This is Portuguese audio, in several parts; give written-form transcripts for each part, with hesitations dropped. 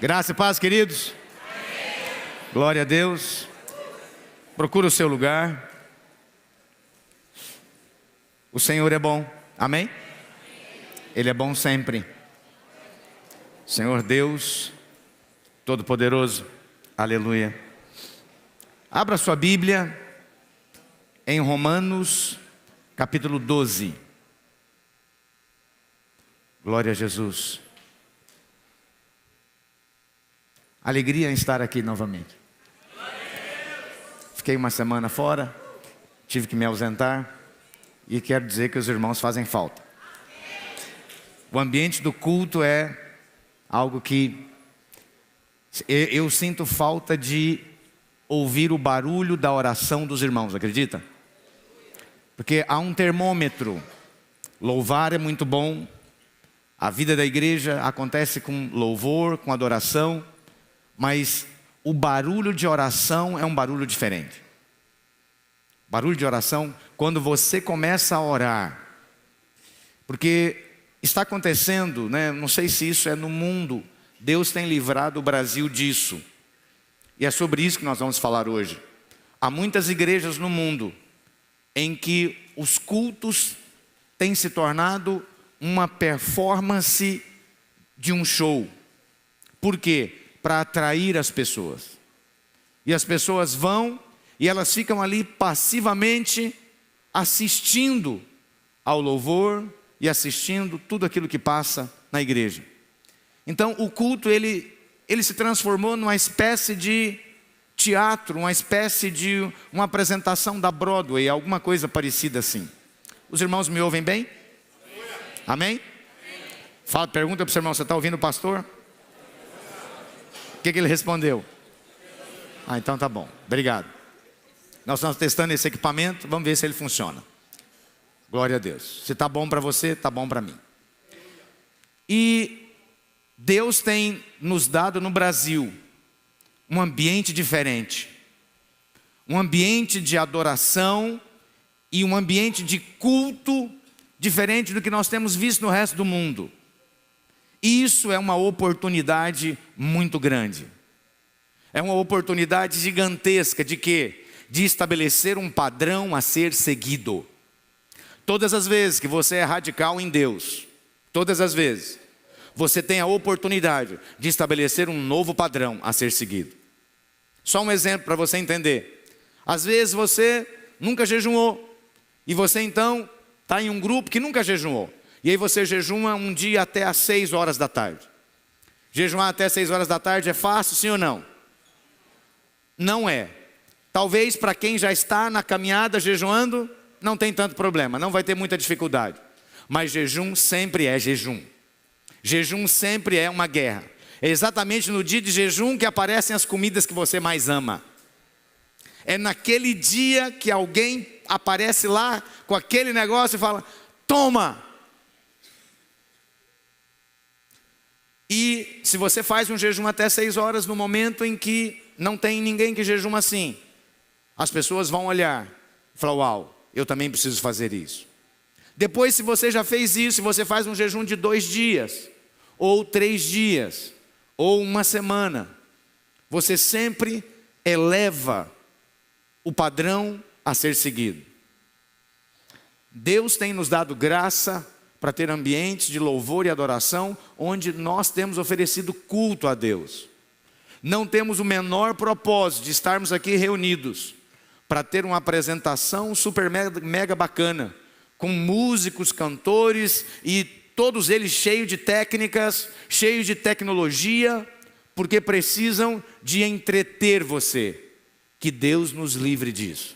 Graça e paz, queridos. Amém. Glória a Deus. Procura o seu lugar. O Senhor é bom. Amém? Ele é bom sempre. Senhor Deus Todo-Poderoso. Aleluia. Abra sua Bíblia em Romanos capítulo 12. Glória a Jesus. Alegria em estar aqui novamente. Fiquei uma semana fora, tive que me ausentar e quero dizer que os irmãos fazem falta. O ambiente do culto é algo que eu sinto falta de ouvir o barulho da oração dos irmãos, acredita? Porque há um termômetro. Louvar é muito bom. A vida da igreja acontece com louvor, com adoração. Mas o barulho de oração é um barulho diferente. Barulho de oração, quando você começa a orar. Porque está acontecendo, né? Não sei se isso é no mundo. Deus tem livrado o Brasil disso. E é sobre isso que nós vamos falar hoje. Há muitas igrejas no mundo em que os cultos têm se tornado uma performance de um show. Por quê? Para atrair as pessoas. E as pessoas vão e elas ficam ali passivamente assistindo ao louvor e assistindo tudo aquilo que passa na igreja. Então o culto ele se transformou numa espécie de teatro, uma espécie de uma apresentação da Broadway, alguma coisa parecida assim. Os irmãos me ouvem bem? Amém? Fala, pergunta para o seu irmão, você está ouvindo o pastor? O que ele respondeu? Então tá bom, obrigado. Nós estamos testando esse equipamento, vamos ver se ele funciona. Glória a Deus. Se está bom para você, está bom para mim. E Deus tem nos dado no Brasil um ambiente diferente. Um ambiente de adoração e um ambiente de culto diferente do que nós temos visto no resto do mundo. Isso é uma oportunidade muito grande. É uma oportunidade gigantesca de quê? De estabelecer um padrão a ser seguido. Todas as vezes que você é radical em Deus, todas as vezes, você tem a oportunidade de estabelecer um novo padrão a ser seguido. Só um exemplo para você entender. Às vezes você nunca jejuou, e você então está em um grupo que nunca jejuou. E aí você jejuma um dia até às 6 horas da tarde. Jejuar até 6 horas da tarde é fácil, sim ou não? Não é. Talvez para quem já está na caminhada jejuando, não tem tanto problema, não vai ter muita dificuldade. Mas jejum sempre é jejum. Jejum sempre é uma guerra. É exatamente no dia de jejum que aparecem as comidas que você mais ama. É naquele dia que alguém aparece lá com aquele negócio e fala, toma! E se você faz um jejum até 6 horas, no momento em que não tem ninguém que jejuma assim, as pessoas vão olhar e falar, uau, eu também preciso fazer isso. Depois, se você já fez isso, se você faz um jejum de 2 dias, ou 3 dias, ou uma semana, você sempre eleva o padrão a ser seguido. Deus tem nos dado graça para ter ambientes de louvor e adoração, onde nós temos oferecido culto a Deus. Não temos o menor propósito de estarmos aqui reunidos para ter uma apresentação super mega bacana, com músicos, cantores e todos eles cheios de técnicas, cheios de tecnologia, porque precisam de entreter você. Que Deus nos livre disso.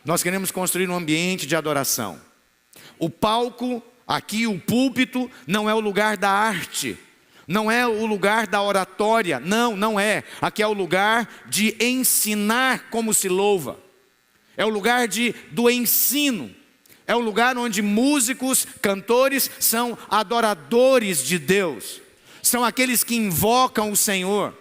Nós queremos construir um ambiente de adoração. O palco, aqui o púlpito, não é o lugar da arte, não é o lugar da oratória, não é. Aqui é o lugar de ensinar como se louva, é o lugar do ensino, é o lugar onde músicos, cantores são adoradores de Deus, são aqueles que invocam o Senhor,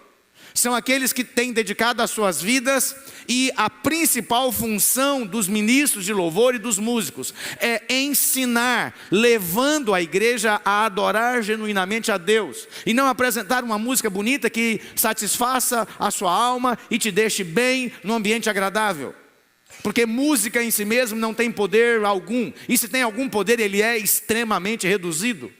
são aqueles que têm dedicado as suas vidas, e a principal função dos ministros de louvor e dos músicos é ensinar, levando a igreja a adorar genuinamente a Deus, e não apresentar uma música bonita que satisfaça a sua alma e te deixe bem no ambiente agradável. Porque música em si mesmo não tem poder algum, e se tem algum poder, ele é extremamente reduzido.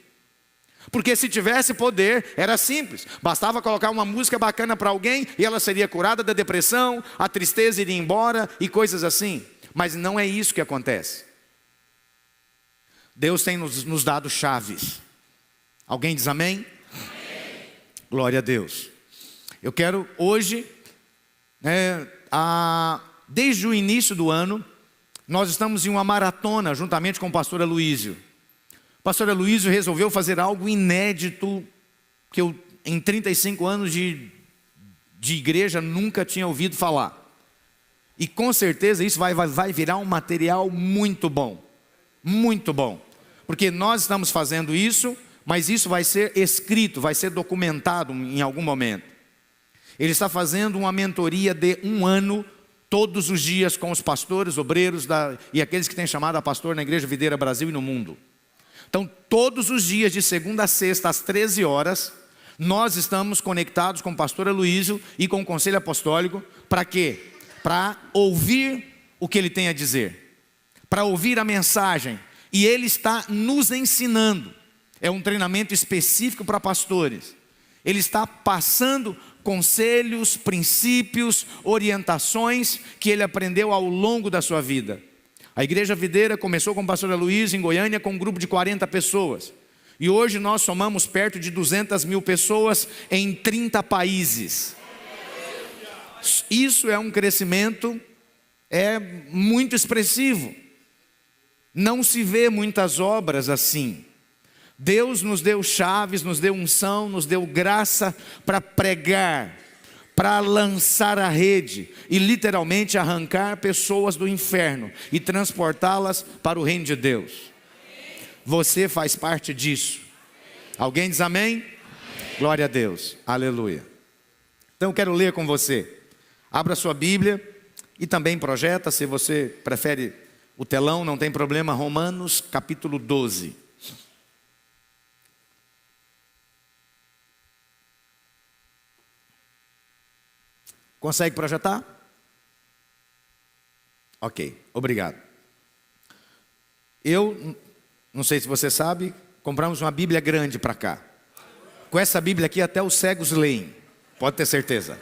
Porque se tivesse poder, era simples, bastava colocar uma música bacana para alguém e ela seria curada da depressão, a tristeza iria embora e coisas assim. Mas não é isso que acontece. Deus tem nos dado chaves. Alguém diz amém? Amém. Glória a Deus. Eu quero hoje, desde o início do ano, nós estamos em uma maratona juntamente com o pastor Aloísio. O pastor Aloísio resolveu fazer algo inédito, que eu em 35 anos de igreja nunca tinha ouvido falar. E com certeza isso vai virar um material muito bom. Muito bom. Porque nós estamos fazendo isso, mas isso vai ser escrito, vai ser documentado em algum momento. Ele está fazendo uma mentoria de 1 ano, todos os dias com os pastores, obreiros e aqueles que têm chamado a pastor na Igreja Videira Brasil e no mundo. Então, todos os dias, de segunda a sexta, às 13 horas, nós estamos conectados com o pastor Aloísio e com o Conselho Apostólico. Para quê? Para ouvir o que ele tem a dizer, para ouvir a mensagem. E ele está nos ensinando. É um treinamento específico para pastores. Ele está passando conselhos, princípios, orientações que ele aprendeu ao longo da sua vida. A Igreja Videira começou com o pastor Aloísio em Goiânia com um grupo de 40 pessoas. E hoje nós somamos perto de 200 mil pessoas em 30 países. Isso é um crescimento muito expressivo. Não se vê muitas obras assim. Deus nos deu chaves, nos deu unção, nos deu graça para pregar, para lançar a rede e literalmente arrancar pessoas do inferno e transportá-las para o reino de Deus. Você faz parte disso. Alguém diz amém? Glória a Deus, aleluia. Então eu quero ler com você. Abra sua Bíblia e também projeta, se você prefere o telão, não tem problema. Romanos capítulo 12. Consegue projetar? Ok, obrigado. Eu, não sei se você sabe, compramos uma Bíblia grande para cá. Com essa Bíblia aqui até os cegos leem, pode ter certeza.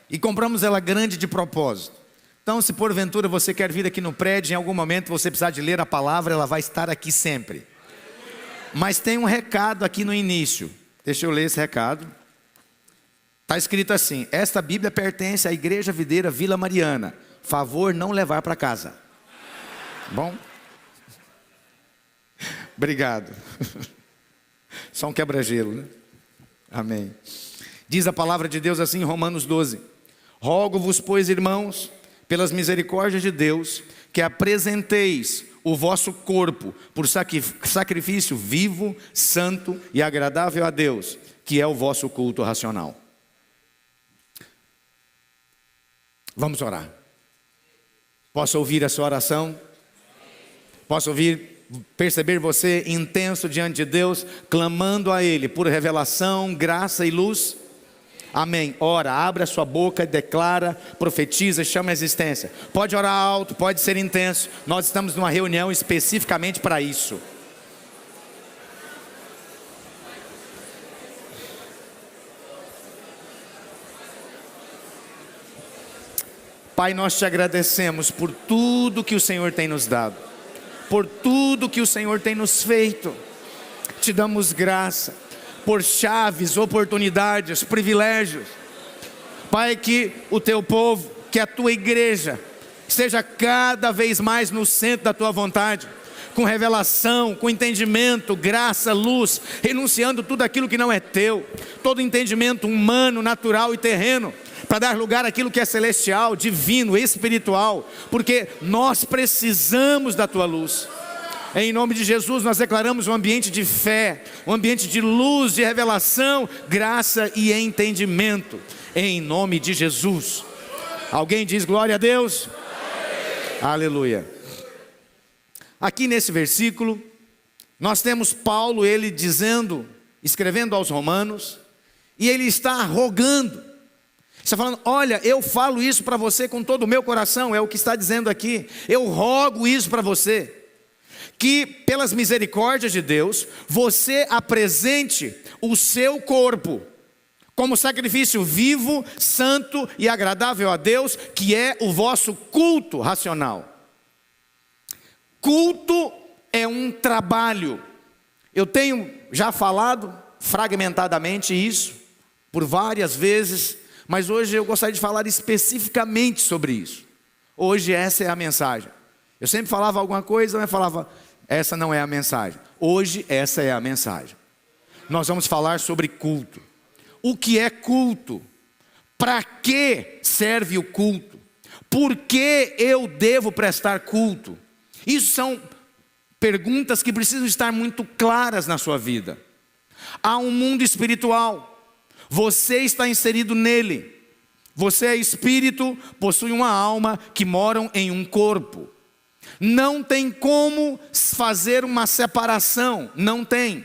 E compramos ela grande de propósito. Então, se porventura você quer vir aqui no prédio, em algum momento você precisar de ler a palavra, ela vai estar aqui sempre. Mas tem um recado aqui no início. Deixa eu ler esse recado. Está escrito assim: esta Bíblia pertence à Igreja Videira Vila Mariana. Favor não levar para casa. Bom? Obrigado. Só um quebra-gelo, né? Amém. Diz a palavra de Deus assim em Romanos 12: rogo-vos, pois, irmãos, pelas misericórdias de Deus, que apresenteis o vosso corpo por sacrifício vivo, santo e agradável a Deus, que é o vosso culto racional. Vamos orar. Posso ouvir a sua oração? Posso perceber você intenso diante de Deus, clamando a Ele por revelação, graça e luz? Amém. Ora, abre a sua boca, declara, profetiza, chama a existência. Pode orar alto, pode ser intenso. Nós estamos numa reunião especificamente para isso. Pai, nós te agradecemos por tudo que o Senhor tem nos dado, por tudo que o Senhor tem nos feito. Te damos graça por chaves, oportunidades, privilégios. Pai, que o teu povo, que a tua igreja esteja cada vez mais no centro da tua vontade, com revelação, com entendimento, graça, luz, renunciando tudo aquilo que não é teu, todo entendimento humano, natural e terreno, para dar lugar àquilo que é celestial, divino, espiritual, porque nós precisamos da tua luz. Em nome de Jesus nós declaramos um ambiente de fé, um ambiente de luz, de revelação, graça e entendimento. em nome de Jesus. Alguém diz glória a Deus? Aleluia. Aqui nesse versículo, nós temos Paulo, ele dizendo, escrevendo aos Romanos, e ele está rogando, está falando, olha, eu falo isso para você com todo o meu coração, é o que está dizendo aqui, eu rogo isso para você, que pelas misericórdias de Deus, você apresente o seu corpo, como sacrifício vivo, santo e agradável a Deus, que é o vosso culto racional. Culto é um trabalho. Eu tenho já falado fragmentadamente isso, por várias vezes, mas hoje eu gostaria de falar especificamente sobre isso. Hoje essa é a mensagem. Eu sempre falava alguma coisa, mas falava, essa não é a mensagem. Hoje essa é a mensagem. Nós vamos falar sobre culto. O que é culto? Para que serve o culto? Por que eu devo prestar culto? Isso são perguntas que precisam estar muito claras na sua vida. Há um mundo espiritual, você está inserido nele. Você é espírito, possui uma alma que moram em um corpo. Não tem como fazer uma separação, não tem.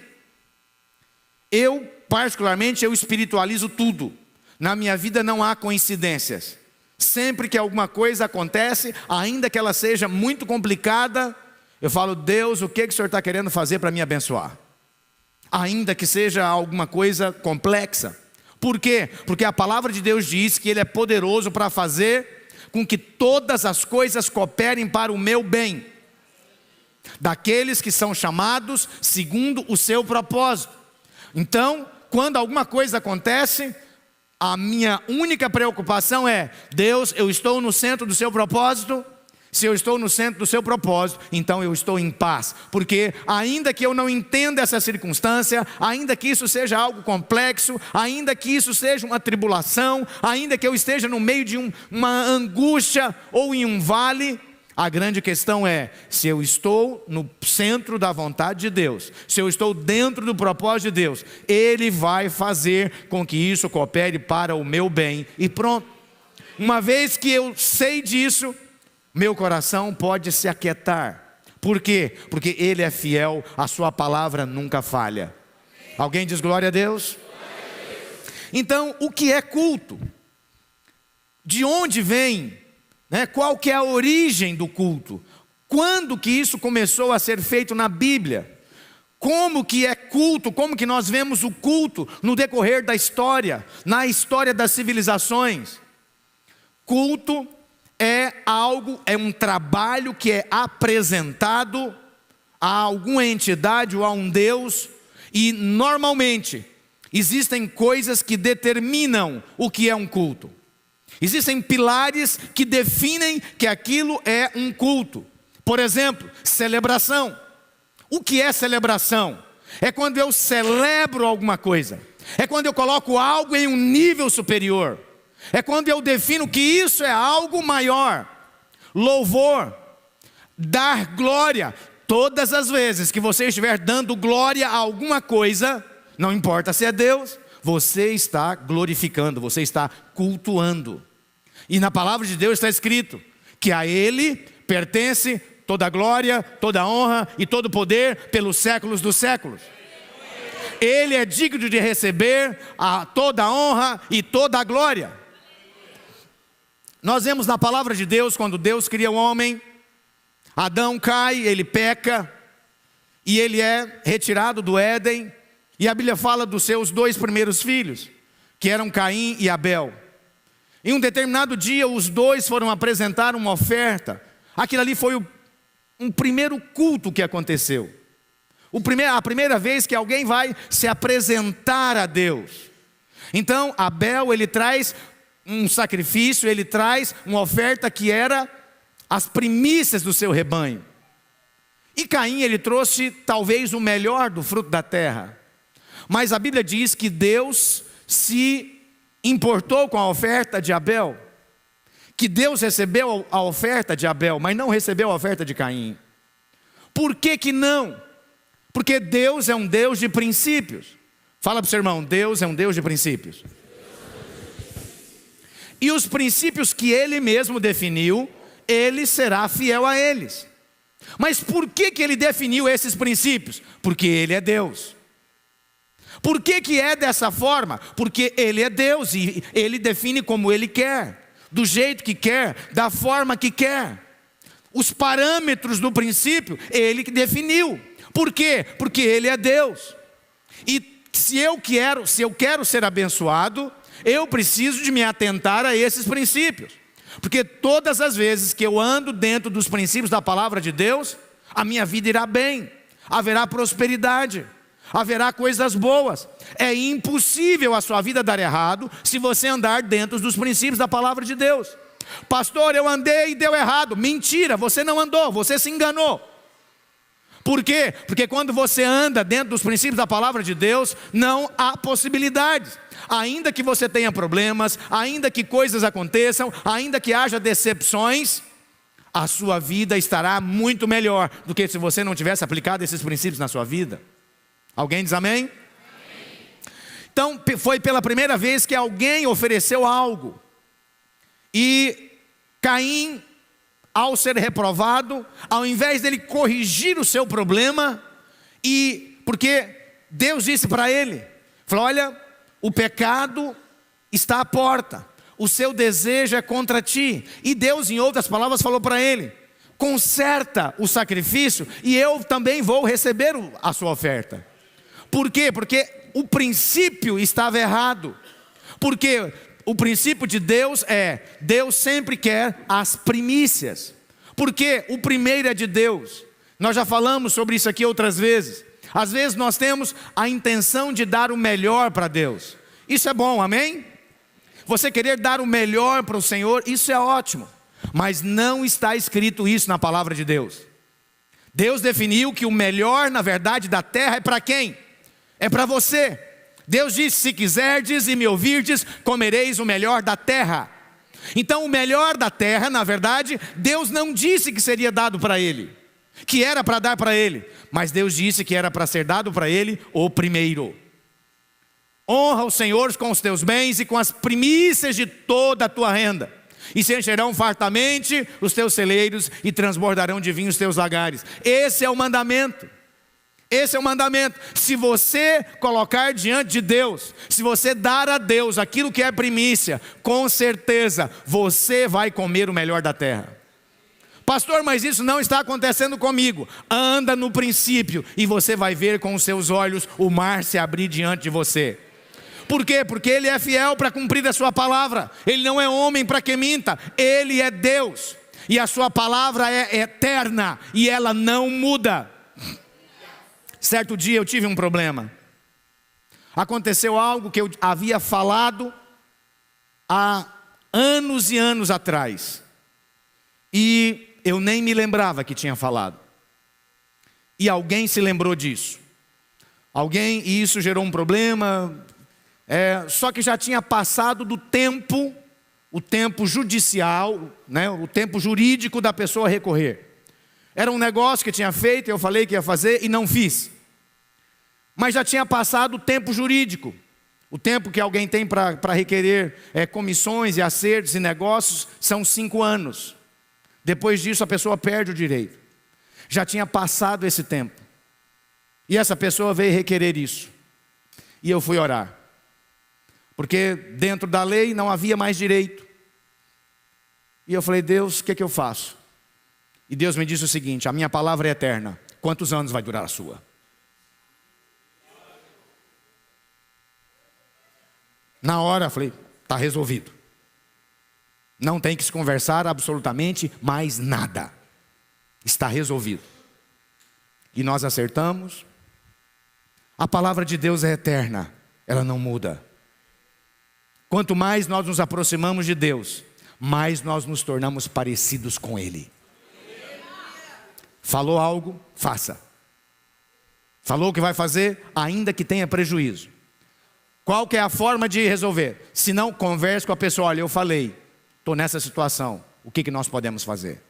Eu, particularmente, eu espiritualizo tudo. Na minha vida não há coincidências. Sempre que alguma coisa acontece, ainda que ela seja muito complicada, eu falo, Deus, o que o Senhor está querendo fazer para me abençoar? Ainda que seja alguma coisa complexa. Por quê? Porque a palavra de Deus diz que Ele é poderoso para fazer com que todas as coisas cooperem para o meu bem. Daqueles que são chamados segundo o seu propósito. Então, quando alguma coisa acontece, a minha única preocupação é, Deus, eu estou no centro do seu propósito? Se eu estou no centro do seu propósito, então eu estou em paz. Porque ainda que eu não entenda essa circunstância, ainda que isso seja algo complexo, ainda que isso seja uma tribulação, ainda que eu esteja no meio de uma angústia ou em um vale, a grande questão é, se eu estou no centro da vontade de Deus, se eu estou dentro do propósito de Deus, Ele vai fazer com que isso coopere para o meu bem e pronto. Uma vez que eu sei disso, meu coração pode se aquietar. Por quê? Porque Ele é fiel, a sua palavra nunca falha. Alguém diz glória a Deus? Então, o que é culto? De onde vem? Qual que é a origem do culto? Quando que isso começou a ser feito na Bíblia? Como que é culto? Como que nós vemos o culto no decorrer da história, na história das civilizações? Culto é algo, é um trabalho que é apresentado a alguma entidade ou a um Deus, e normalmente existem coisas que determinam o que é um culto. Existem pilares que definem que aquilo é um culto. Por exemplo, celebração. O que é celebração? É quando eu celebro alguma coisa. É quando eu coloco algo em um nível superior. É quando eu defino que isso é algo maior. Louvor, dar glória. Todas as vezes que você estiver dando glória a alguma coisa, não importa se é Deus, você está glorificando, você está cultuando. E na palavra de Deus está escrito que a Ele pertence toda a glória, toda a honra e todo o poder pelos séculos dos séculos. Ele é digno de receber toda a honra e toda a glória. Nós vemos na palavra de Deus, quando Deus cria o homem, Adão cai, ele peca, e ele é retirado do Éden, e a Bíblia fala dos seus 2 primeiros filhos, que eram Caim e Abel. Em um determinado dia, os 2 foram apresentar uma oferta. Aquilo ali foi um primeiro culto que aconteceu. A primeira vez que alguém vai se apresentar a Deus. Então, Abel, ele traz um sacrifício, ele traz uma oferta que era as primícias do seu rebanho. E Caim, ele trouxe talvez o melhor do fruto da terra. Mas a Bíblia diz que Deus se importou com a oferta de Abel. Que Deus recebeu a oferta de Abel, mas não recebeu a oferta de Caim. Por que que não? Porque Deus é um Deus de princípios. Fala para o seu irmão, Deus é um Deus de princípios. e os princípios que Ele mesmo definiu, Ele será fiel a eles. Mas por que Ele definiu esses princípios? Porque Ele é Deus. Por que é dessa forma? Porque Ele é Deus e Ele define como Ele quer, do jeito que quer, da forma que quer. Os parâmetros do princípio, Ele que definiu. Por quê? Porque Ele é Deus. E se eu quero ser abençoado, eu preciso de me atentar a esses princípios. Porque todas as vezes que eu ando dentro dos princípios da palavra de Deus, a minha vida irá bem, haverá prosperidade, haverá coisas boas. É impossível a sua vida dar errado se você andar dentro dos princípios da palavra de Deus. Pastor, eu andei e deu errado. Mentira, você não andou, você se enganou. Por quê? Porque quando você anda dentro dos princípios da palavra de Deus, não há possibilidades. Ainda que você tenha problemas, ainda que coisas aconteçam, ainda que haja decepções, a sua vida estará muito melhor do que se você não tivesse aplicado esses princípios na sua vida. Alguém diz amém? Amém. Então, foi pela primeira vez que alguém ofereceu algo. E Caim, ao ser reprovado, ao invés dele corrigir o seu problema, porque Deus disse para ele, falou, olha, o pecado está à porta, o seu desejo é contra ti. E Deus, em outras palavras, falou para ele, conserta o sacrifício e eu também vou receber a sua oferta. Por quê? Porque o princípio estava errado. Porque o princípio de Deus Deus sempre quer as primícias. Porque o primeiro é de Deus. Nós já falamos sobre isso aqui outras vezes. Às vezes nós temos a intenção de dar o melhor para Deus. Isso é bom, amém? Você querer dar o melhor para o Senhor, isso é ótimo. Mas não está escrito isso na palavra de Deus. Deus definiu que o melhor, na verdade, da terra é para quem? É para você. Deus disse, se quiserdes e me ouvirdes, comereis o melhor da terra. Então o melhor da terra, na verdade, Deus não disse que seria dado para ele, que era para dar para ele, mas Deus disse que era para ser dado para ele o primeiro. Honra o Senhor com os teus bens e com as primícias de toda a tua renda, e se encherão fartamente os teus celeiros e transbordarão de vinho os teus lagares. Esse é o mandamento. Esse é o mandamento. Se você colocar diante de Deus, se você dar a Deus aquilo que é primícia, com certeza você vai comer o melhor da terra. Pastor, mas isso não está acontecendo comigo. Anda no princípio e você vai ver com os seus olhos o mar se abrir diante de você. Por quê? Porque Ele é fiel para cumprir a sua palavra. Ele não é homem para que minta. Ele é Deus. E a sua palavra é eterna e ela não muda. Certo dia eu tive um problema. Aconteceu algo que eu havia falado há anos e anos atrás. E eu nem me lembrava que tinha falado. E alguém se lembrou disso. E isso gerou um problema. Só que já tinha passado do tempo, o tempo judicial, né, o tempo jurídico da pessoa recorrer. Era um negócio que tinha feito, eu falei que ia fazer e não fiz. Mas já tinha passado o tempo jurídico. O tempo que alguém tem para requerer comissões e acertos e negócios são 5 anos. Depois disso a pessoa perde o direito. Já tinha passado esse tempo. E essa pessoa veio requerer isso. E eu fui orar. Porque dentro da lei não havia mais direito. E eu falei, Deus, o que eu faço? E Deus me disse o seguinte, a minha palavra é eterna. Quantos anos vai durar a sua? Na hora eu falei, está resolvido. Não tem que se conversar absolutamente mais nada. Está resolvido. E nós acertamos. A palavra de Deus é eterna. Ela não muda. Quanto mais nós nos aproximamos de Deus, mais nós nos tornamos parecidos com Ele. Falou algo, faça. Falou o que vai fazer, ainda que tenha prejuízo. Qual que é a forma de resolver? Se não, converse com a pessoa, olha, eu falei, estou nessa situação, o que nós podemos fazer?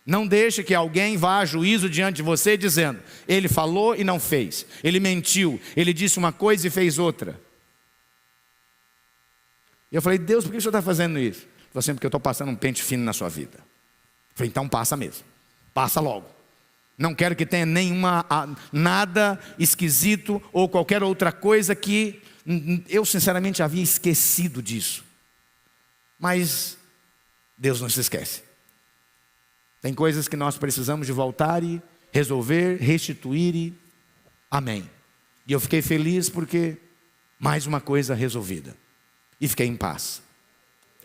Não deixe que alguém vá a juízo diante de você dizendo, ele falou e não fez, ele mentiu, ele disse uma coisa e fez outra. E eu falei, Deus, por que o Senhor está fazendo isso? Ele falou assim, porque eu estou passando um pente fino na sua vida. Eu falei, então passa mesmo, passa logo. Não quero que tenha nada esquisito ou qualquer outra coisa que eu sinceramente havia esquecido disso. Mas Deus não se esquece. Tem coisas que nós precisamos de voltar e resolver, restituir e amém. E eu fiquei feliz porque mais uma coisa resolvida. E fiquei em paz.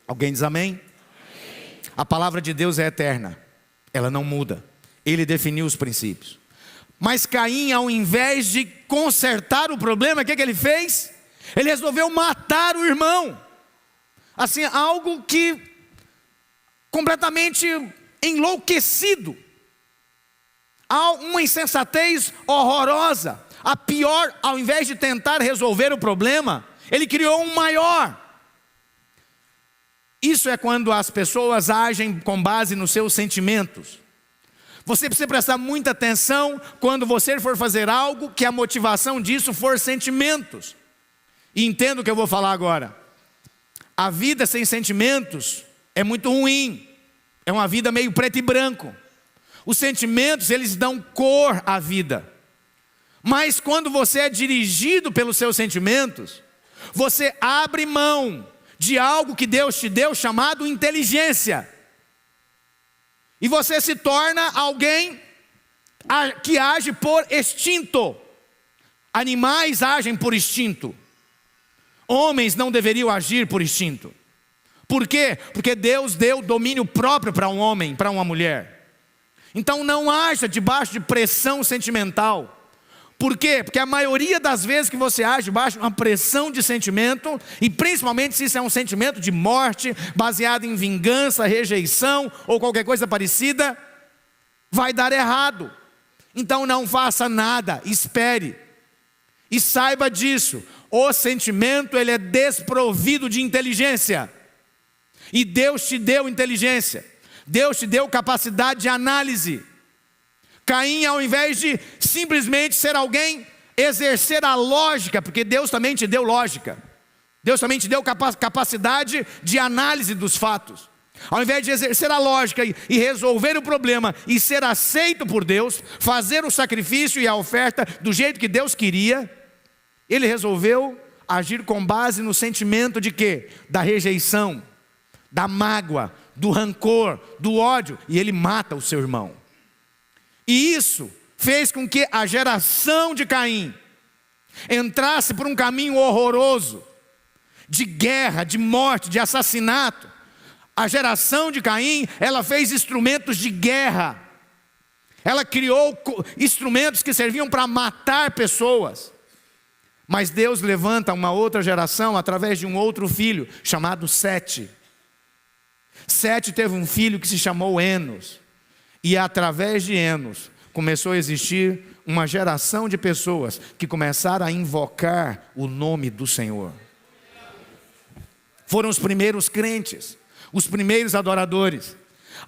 Alguém diz amém? Amém. A palavra de Deus é eterna. Ela não muda. Ele definiu os princípios. Mas Caim, ao invés de consertar o problema, o que ele fez? Ele resolveu matar o irmão. Assim, algo que completamente enlouquecido. Há uma insensatez horrorosa. A pior, ao invés de tentar resolver o problema, ele criou um maior. Isso é quando as pessoas agem com base nos seus sentimentos. Você precisa prestar muita atenção quando você for fazer algo que a motivação disso for sentimentos. E entenda o que eu vou falar agora. A vida sem sentimentos é muito ruim. É uma vida meio preto e branco. Os sentimentos, eles dão cor à vida. Mas quando você é dirigido pelos seus sentimentos, você abre mão de algo que Deus te deu chamado inteligência. E você se torna alguém que age por instinto. Animais agem por instinto. Homens não deveriam agir por instinto. Por quê? Porque Deus deu domínio próprio para um homem, para uma mulher. Então não haja debaixo de pressão sentimental. Por quê? Porque a maioria das vezes que você age debaixo de uma pressão de sentimento, e principalmente se isso é um sentimento de morte, baseado em vingança, rejeição ou qualquer coisa parecida, vai dar errado. Então não faça nada, espere. E saiba disso, o sentimento ele é desprovido de inteligência. E Deus te deu inteligência. Deus te deu capacidade de análise. Caim, ao invés de simplesmente ser alguém, exercer a lógica, porque Deus também te deu lógica. Deus também te deu capacidade de análise dos fatos. Ao invés de exercer a lógica e resolver o problema e ser aceito por Deus, fazer o sacrifício e a oferta do jeito que Deus queria, ele resolveu agir com base no sentimento de quê? Da rejeição, da mágoa, do rancor, do ódio, e ele mata o seu irmão. E isso fez com que a geração de Caim entrasse por um caminho horroroso, de guerra, de morte, de assassinato. A geração de Caim, ela fez instrumentos de guerra. Ela criou instrumentos que serviam para matar pessoas. Mas Deus levanta uma outra geração através de um outro filho, chamado Sete. Sete teve um filho que se chamou Enos. E através de Enos, começou a existir uma geração de pessoas que começaram a invocar o nome do Senhor. Foram os primeiros crentes, os primeiros adoradores.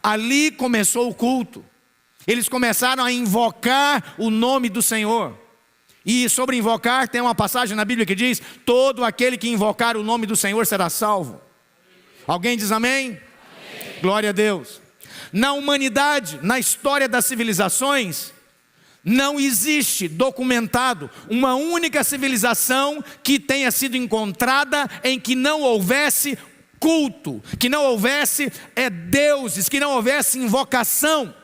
Ali começou o culto. Eles começaram a invocar o nome do Senhor. E sobre invocar, tem uma passagem na Bíblia que diz: todo aquele que invocar o nome do Senhor será salvo. Alguém diz amém? Amém. Glória a Deus. Na humanidade, na história das civilizações, não existe documentado uma única civilização que tenha sido encontrada em que não houvesse culto, que não houvesse deuses, que não houvesse invocação.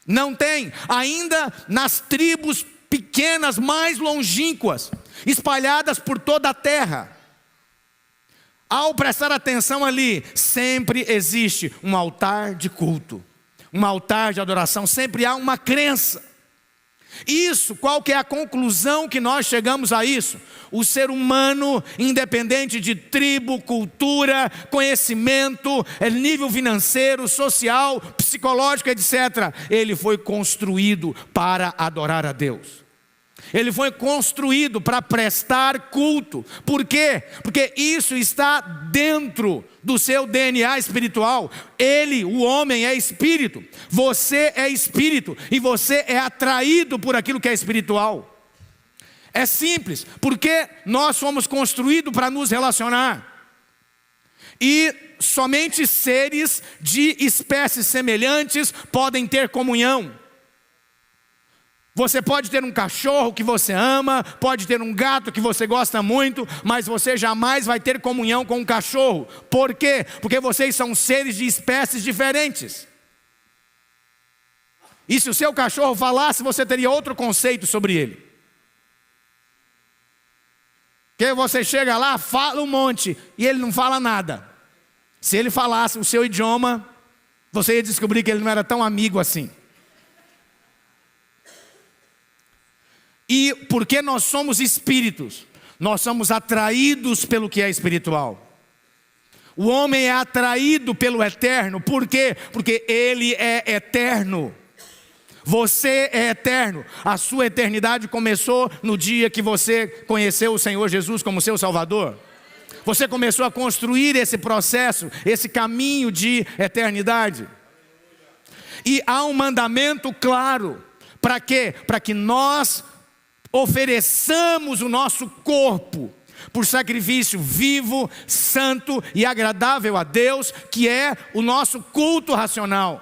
Não tem. Ainda nas tribos pequenas, mais longínquas, espalhadas por toda a terra. Ao prestar atenção ali, sempre existe um altar de culto, um altar de adoração, sempre há uma crença. Isso, qual que é a conclusão que nós chegamos a isso? O ser humano, independente de tribo, cultura, conhecimento, nível financeiro, social, psicológico, etc., ele foi construído para adorar a Deus. Ele foi construído para prestar culto. Por quê? Porque isso está dentro do seu DNA espiritual. Ele, o homem, é espírito. Você é espírito. E você é atraído por aquilo que é espiritual. É simples. Porque nós fomos construídos para nos relacionar. E somente seres de espécies semelhantes podem ter comunhão. Você pode ter um cachorro que você ama, pode ter um gato que você gosta muito, mas você jamais vai ter comunhão com um cachorro. Por quê? Porque vocês são seres de espécies diferentes. E se o seu cachorro falasse, você teria outro conceito sobre ele. Porque você chega lá, fala um monte, e ele não fala nada. Se ele falasse o seu idioma, você ia descobrir que ele não era tão amigo assim. E porque nós somos espíritos, nós somos atraídos pelo que é espiritual. O homem é atraído pelo eterno. Por quê? Porque ele é eterno. Você é eterno. A sua eternidade começou no dia que você conheceu o Senhor Jesus como seu Salvador. Você começou a construir esse processo, esse caminho de eternidade. E há um mandamento claro. Para quê? Para que nós ofereçamos o nosso corpo por sacrifício vivo, santo e agradável a Deus, que é o nosso culto racional.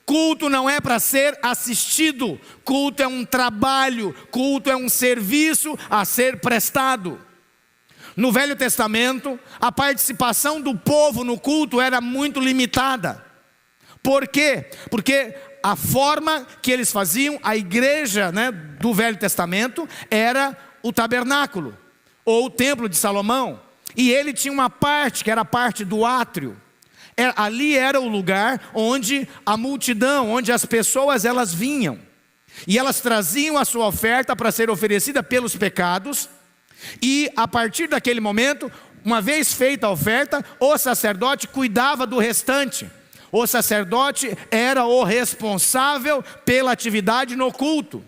Culto não é para ser assistido, culto é um trabalho, culto é um serviço a ser prestado. No Velho Testamento, a participação do povo no culto era muito limitada. Por quê? Porque a forma que eles faziam, a igreja, do Velho Testamento, era o tabernáculo, ou o templo de Salomão. E ele tinha uma parte, que era a parte do átrio. Ali era o lugar onde a multidão, onde as pessoas elas vinham. E elas traziam a sua oferta para ser oferecida pelos pecados. E a partir daquele momento, uma vez feita a oferta, o sacerdote cuidava do restante. O sacerdote era o responsável pela atividade no culto.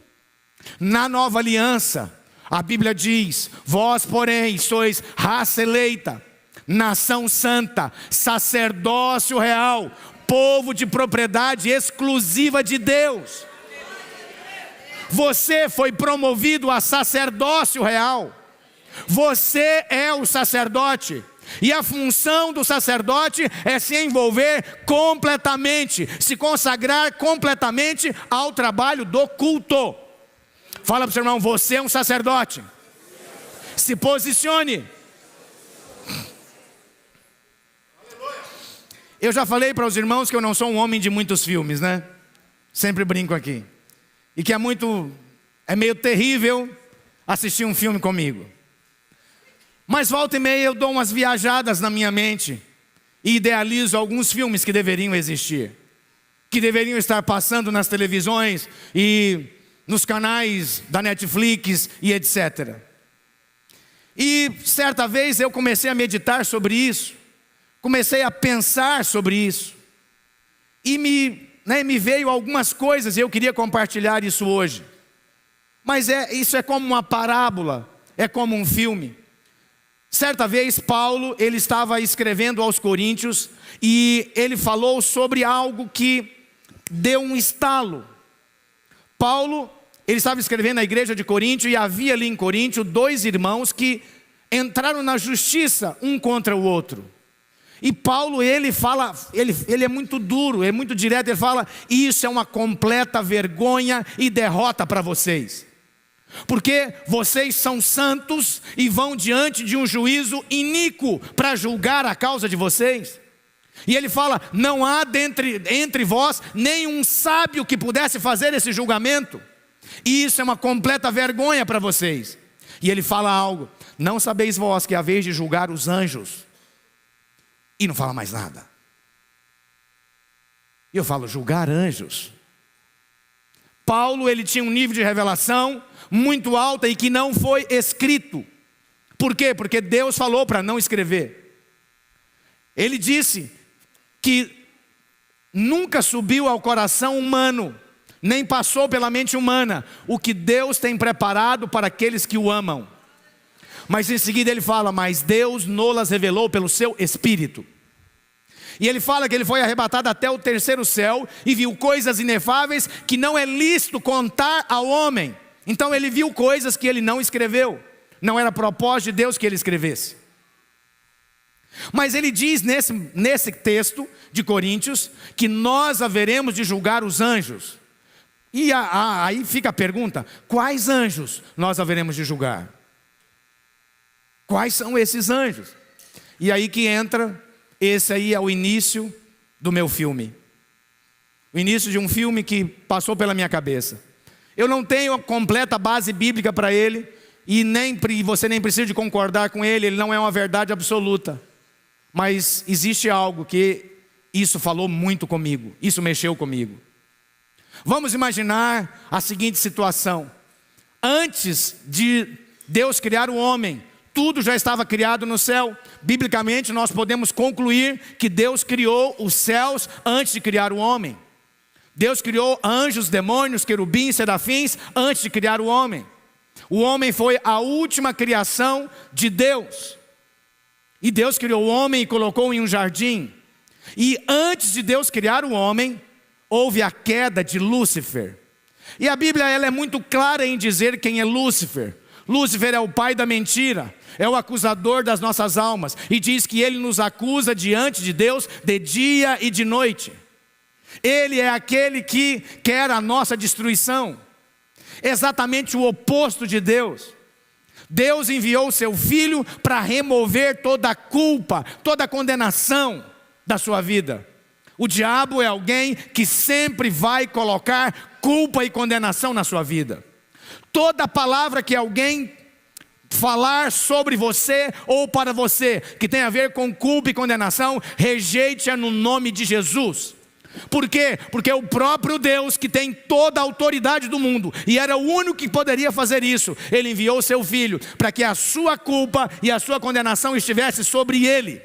Na nova aliança, a Bíblia diz: vós, porém, sois raça eleita, nação santa, sacerdócio real, povo de propriedade exclusiva de Deus. Você foi promovido a sacerdócio real. Você é o sacerdote. E a função do sacerdote é se envolver completamente, se consagrar completamente ao trabalho do culto. Fala para o seu irmão: você é um sacerdote. Se posicione. Eu já falei para os irmãos que eu não sou um homem de muitos filmes, Sempre brinco aqui. E que é meio terrível assistir um filme comigo. Mas volta e meia eu dou umas viajadas na minha mente e idealizo alguns filmes que deveriam existir, que deveriam estar passando nas televisões e nos canais da Netflix e etc. E certa vez eu comecei a meditar sobre isso, comecei a pensar sobre isso, e me veio algumas coisas e eu queria compartilhar isso hoje. Mas isso é como uma parábola, é como um filme. Certa vez Paulo, ele estava escrevendo aos Coríntios e ele falou sobre algo que deu um estalo. Paulo, ele estava escrevendo na igreja de Coríntio e havia ali em Coríntio 2 irmãos que entraram na justiça um contra o outro. E Paulo, ele fala, ele é muito duro, é muito direto, ele fala: isso é uma completa vergonha e derrota para vocês. Porque vocês são santos e vão diante de um juízo iníquo para julgar a causa de vocês. E ele fala: não há entre vós nenhum sábio que pudesse fazer esse julgamento. E isso é uma completa vergonha para vocês. E ele fala algo: não sabeis vós que é a vez de julgar os anjos? E não fala mais nada. E eu falo: julgar anjos? Paulo, ele tinha um nível de revelação muito alta e que não foi escrito. Por quê? Porque Deus falou para não escrever. Ele disse que nunca subiu ao coração humano, nem passou pela mente humana, o que Deus tem preparado para aqueles que o amam. Mas em seguida ele fala: mas Deus nolas revelou pelo seu Espírito. E ele fala que ele foi arrebatado até o 3º céu e viu coisas inefáveis que não é lícito contar ao homem. Então ele viu coisas que ele não escreveu. Não era propósito de Deus que ele escrevesse. Mas ele diz nesse texto de Coríntios que nós haveremos de julgar os anjos. E aí fica a pergunta: quais anjos nós haveremos de julgar? Quais são esses anjos? E aí que entra, esse aí é o início do meu filme. O início de um filme que passou pela minha cabeça. Eu não tenho a completa base bíblica para ele, e você nem precisa de concordar com ele não é uma verdade absoluta. Mas existe algo que isso falou muito comigo, isso mexeu comigo. Vamos imaginar a seguinte situação: antes de Deus criar o homem, tudo já estava criado no céu. Biblicamente nós podemos concluir que Deus criou os céus antes de criar o homem. Deus criou anjos, demônios, querubins, serafins antes de criar o homem. O homem foi a última criação de Deus. E Deus criou o homem e colocou em um jardim. E antes de Deus criar o homem, houve a queda de Lúcifer. E a Bíblia ela é muito clara em dizer quem é Lúcifer. Lúcifer é o pai da mentira, é o acusador das nossas almas. E diz que ele nos acusa diante de Deus de dia e de noite. Ele é aquele que quer a nossa destruição. Exatamente o oposto de Deus. Deus enviou o seu Filho para remover toda a culpa, toda a condenação da sua vida. O diabo é alguém que sempre vai colocar culpa e condenação na sua vida. Toda palavra que alguém falar sobre você ou para você, que tem a ver com culpa e condenação, rejeite-a no nome de Jesus. Por quê? Porque é o próprio Deus que tem toda a autoridade do mundo, e era o único que poderia fazer isso. Ele enviou o seu Filho para que a sua culpa e a sua condenação estivesse sobre ele.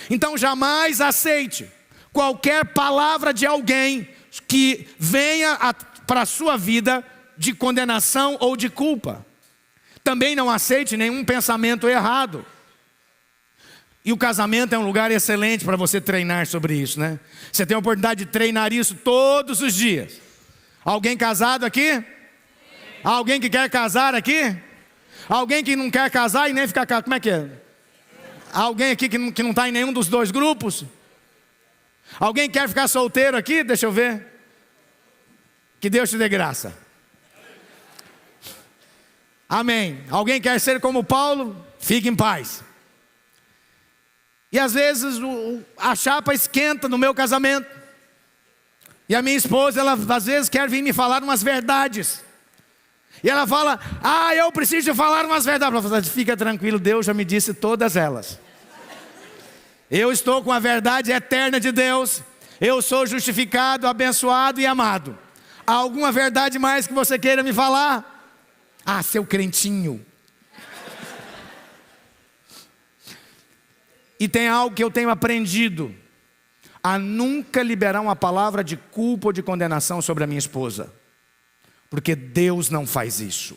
Então jamais aceite qualquer palavra de alguém que venha para a sua vida de condenação ou de culpa. Também não aceite nenhum pensamento errado. E o casamento é um lugar excelente para você treinar sobre isso, né? Você tem a oportunidade de treinar isso todos os dias. Alguém casado aqui? Alguém que quer casar aqui? Alguém que não quer casar e nem ficar casado? Como é que é? Alguém aqui que não está em nenhum dos dois grupos? Alguém quer ficar solteiro aqui? Deixa eu ver. Que Deus te dê graça. Amém. Alguém quer ser como Paulo? Fique em paz. E às vezes a chapa esquenta no meu casamento. E a minha esposa, ela às vezes quer vir me falar umas verdades. E ela fala: eu preciso falar umas verdades. Ela fala: fica tranquilo, Deus já me disse todas elas. Eu estou com a verdade eterna de Deus. Eu sou justificado, abençoado e amado. Há alguma verdade mais que você queira me falar? Seu crentinho. E tem algo que eu tenho aprendido: a nunca liberar uma palavra de culpa ou de condenação sobre a minha esposa. Porque Deus não faz isso.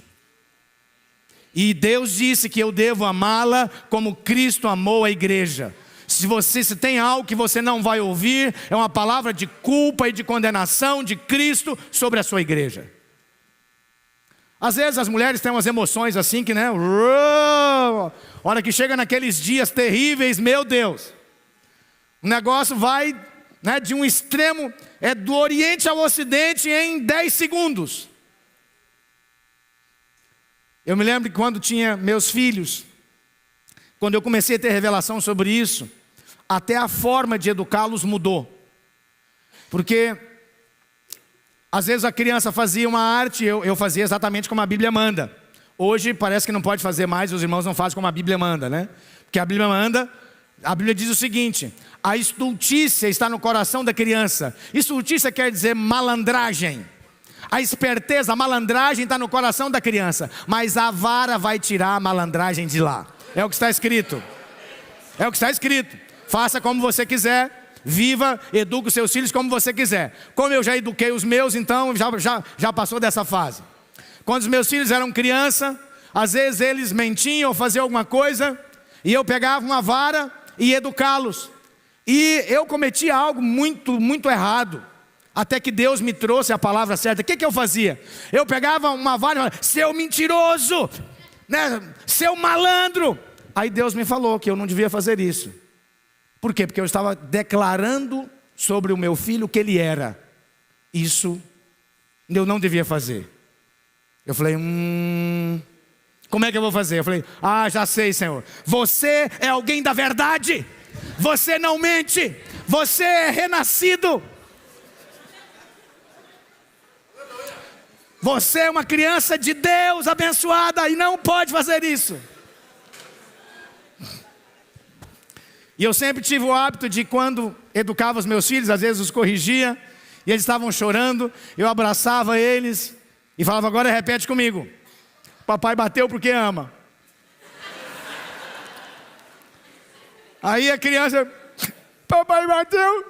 E Deus disse que eu devo amá-la como Cristo amou a igreja. Se tem algo que você não vai ouvir, é uma palavra de culpa e de condenação de Cristo sobre a sua igreja. Às vezes as mulheres têm umas emoções assim que, né? Hora que chega naqueles dias terríveis, meu Deus. O negócio vai, né, de um extremo, do Oriente ao Ocidente em 10 segundos. Eu me lembro que quando tinha meus filhos, quando eu comecei a ter revelação sobre isso, até a forma de educá-los mudou. Porque às vezes a criança fazia uma arte, eu fazia exatamente como a Bíblia manda. Hoje parece que não pode fazer mais, os irmãos não fazem como a Bíblia manda, né? Porque a Bíblia diz o seguinte: a estultícia está no coração da criança. Estultícia quer dizer malandragem. A esperteza, a malandragem está no coração da criança. Mas a vara vai tirar a malandragem de lá. É o que está escrito. É o que está escrito. Faça como você quiser. Viva, eduque os seus filhos como você quiser. Como eu já eduquei os meus, então já passou dessa fase. Quando os meus filhos eram criança, às vezes eles mentiam ou faziam alguma coisa, e eu pegava uma vara e ia educá-los. E eu cometia algo muito, muito errado, até que Deus me trouxe a palavra certa. O que eu fazia? Eu pegava uma vara e falava: seu mentiroso, né? Seu malandro, Aí Deus me falou que eu não devia fazer isso. Por quê? Porque eu estava declarando sobre o meu filho o que ele era. Isso eu não devia fazer. Eu falei, como é que eu vou fazer? Eu falei, já sei, Senhor. Você é alguém da verdade. Você não mente. Você é renascido. Você é uma criança de Deus abençoada e não pode fazer isso. E eu sempre tive o hábito de, quando educava os meus filhos, às vezes os corrigia, e eles estavam chorando, eu abraçava eles e falava, agora repete comigo. Papai bateu porque ama. Aí a criança, papai bateu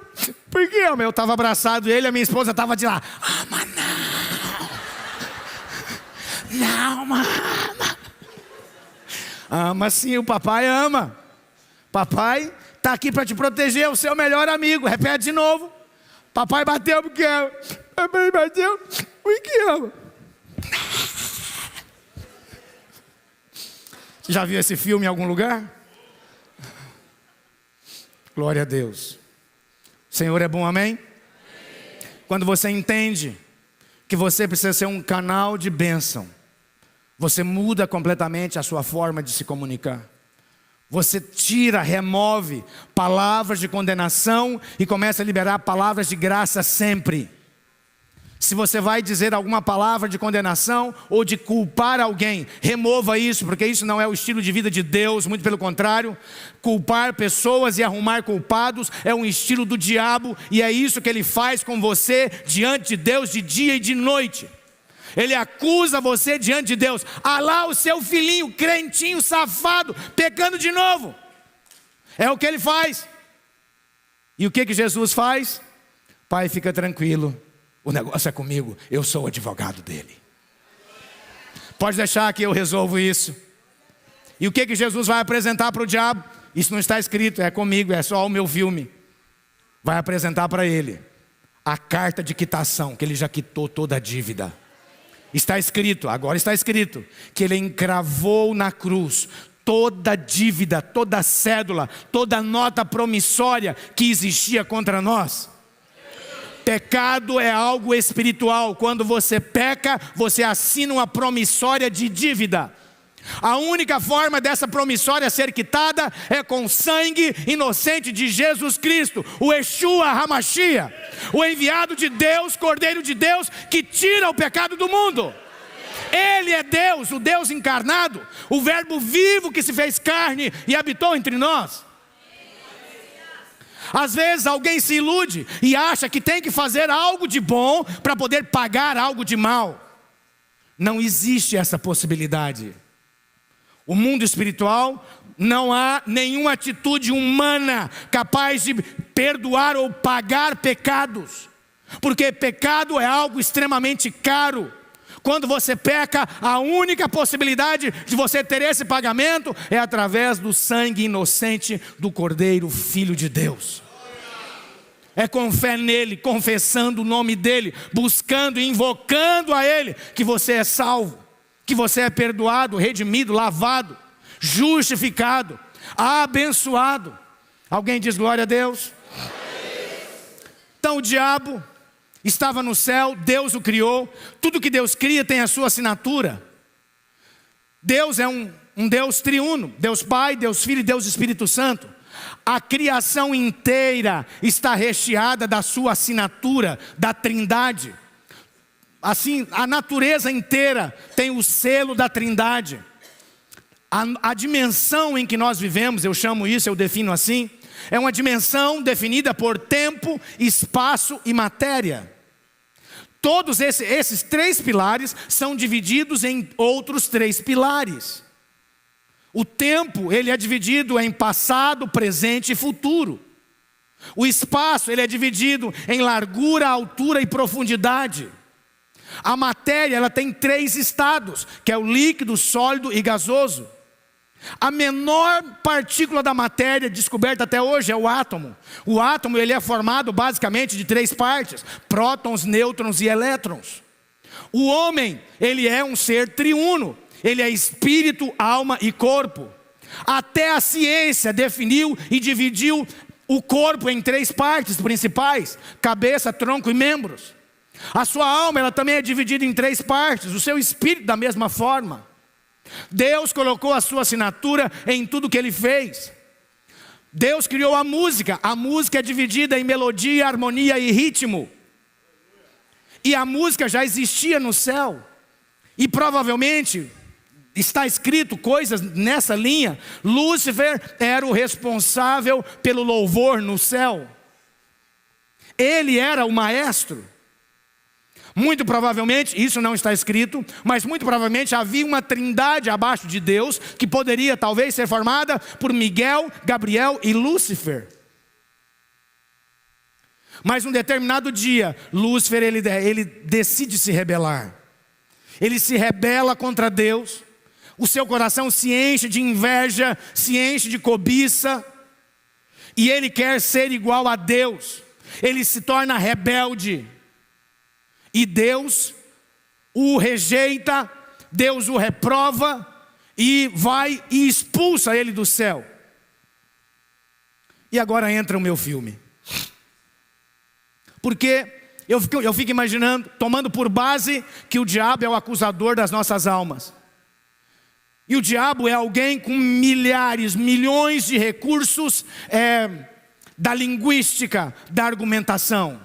porque ama. Eu estava abraçado ele, a minha esposa estava de lá, ama não, mama. Ama sim, o papai ama. Papai está aqui para te proteger, é o seu melhor amigo. Repete de novo. Papai bateu porque ama. Papai bateu porque ama. Você já viu esse filme em algum lugar? Glória a Deus. O Senhor é bom, amém? Quando você entende que você precisa ser um canal de bênção, você muda completamente a sua forma de se comunicar. Você tira, remove palavras de condenação e começa a liberar palavras de graça sempre. Se você vai dizer alguma palavra de condenação ou de culpar alguém, remova isso, porque isso não é o estilo de vida de Deus, muito pelo contrário. Culpar pessoas e arrumar culpados é um estilo do diabo, e é isso que ele faz com você diante de Deus de dia e de noite. Ele acusa você diante de Deus. Lá o seu filhinho, crentinho, safado, pecando de novo. É o que ele faz. E o que Jesus faz? Pai, fica tranquilo, o negócio é comigo, eu sou o advogado dele. Pode deixar que eu resolvo isso. E o que Jesus vai apresentar para o diabo? Isso não está escrito, é comigo, é só o meu filme. Vai apresentar para ele a carta de quitação, que ele já quitou toda a dívida. Está escrito, agora está escrito, que ele encravou na cruz toda dívida, toda cédula, toda nota promissória que existia contra nós. Pecado é algo espiritual. Quando você peca, você assina uma promissória de dívida. A única forma dessa promissória ser quitada é com o sangue inocente de Jesus Cristo, o Yeshua HaMashiach, o enviado de Deus, Cordeiro de Deus, que tira o pecado do mundo. Ele é Deus, o Deus encarnado, o verbo vivo que se fez carne e habitou entre nós. Às vezes alguém se ilude e acha que tem que fazer algo de bom para poder pagar algo de mal. Não existe essa possibilidade. O mundo espiritual, não há nenhuma atitude humana capaz de perdoar ou pagar pecados, porque pecado é algo extremamente caro. Quando você peca, a única possibilidade de você ter esse pagamento é através do sangue inocente do Cordeiro, Filho de Deus. É com fé nele, confessando o nome dele, buscando e invocando a ele, que você é salvo, que você é perdoado, redimido, lavado, justificado, abençoado. Alguém diz glória a Deus? Então o diabo estava no céu, Deus o criou. Tudo que Deus cria tem a sua assinatura. Deus é um Deus triuno, Deus Pai, Deus Filho e Deus Espírito Santo. A criação inteira está recheada da sua assinatura, da Trindade. Assim, a natureza inteira tem o selo da Trindade. A dimensão em que nós vivemos, eu chamo isso, eu defino assim, é uma dimensão definida por tempo, espaço e matéria. Todos esses três pilares são divididos em outros três pilares. O tempo, ele é dividido em passado, presente e futuro. O espaço, ele é dividido em largura, altura e profundidade. A matéria, ela tem três estados, que é o líquido, sólido e gasoso. A menor partícula da matéria descoberta até hoje é o átomo. O átomo, ele é formado basicamente de três partes: prótons, nêutrons e elétrons. O homem, ele é um ser triuno. Ele é espírito, alma e corpo. Até a ciência definiu e dividiu o corpo em 3 partes principais: cabeça, tronco e membros. A sua alma, ela também é dividida em 3 partes, o seu espírito da mesma forma. Deus colocou a sua assinatura em tudo que Ele fez. Deus criou a música é dividida em melodia, harmonia e ritmo. E a música já existia no céu. E provavelmente está escrito coisas nessa linha. Lúcifer era o responsável pelo louvor no céu. Ele era o maestro. Muito provavelmente, isso não está escrito, mas muito provavelmente havia uma trindade abaixo de Deus, que poderia talvez ser formada por Miguel, Gabriel e Lúcifer. Mas um determinado dia, Lúcifer ele decide se rebelar. Ele se rebela contra Deus. O seu coração se enche de inveja, se enche de cobiça, e ele quer ser igual a Deus. Ele se torna rebelde. E Deus o rejeita, Deus o reprova e vai e expulsa ele do céu. E agora entra o meu filme. Porque eu fico imaginando, tomando por base que o diabo é o acusador das nossas almas. E o diabo é alguém com milhares, milhões de recursos da linguística, da argumentação.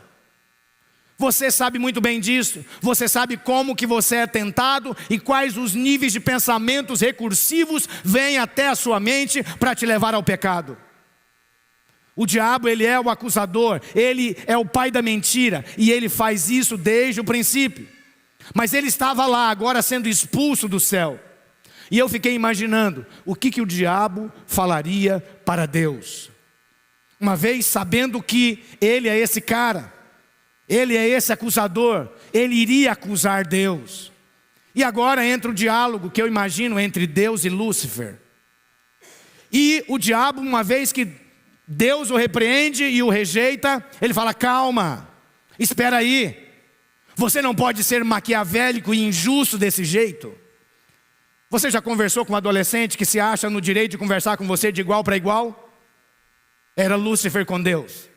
Você sabe muito bem disso. Você sabe como que você é tentado e quais os níveis de pensamentos recursivos vêm até a sua mente para te levar ao pecado. O diabo, ele é o acusador, ele é o pai da mentira, e ele faz isso desde o princípio. Mas ele estava lá, agora sendo expulso do céu. E eu fiquei imaginando o que o diabo falaria para Deus. Uma vez sabendo que ele é esse cara, ele é esse acusador, ele iria acusar Deus. E agora entra o diálogo que eu imagino entre Deus e Lúcifer. E o diabo, uma vez que Deus o repreende e o rejeita, ele fala: calma, espera aí. Você não pode ser maquiavélico e injusto desse jeito. Você já conversou com um adolescente que se acha no direito de conversar com você de igual para igual? Era Lúcifer com Deus.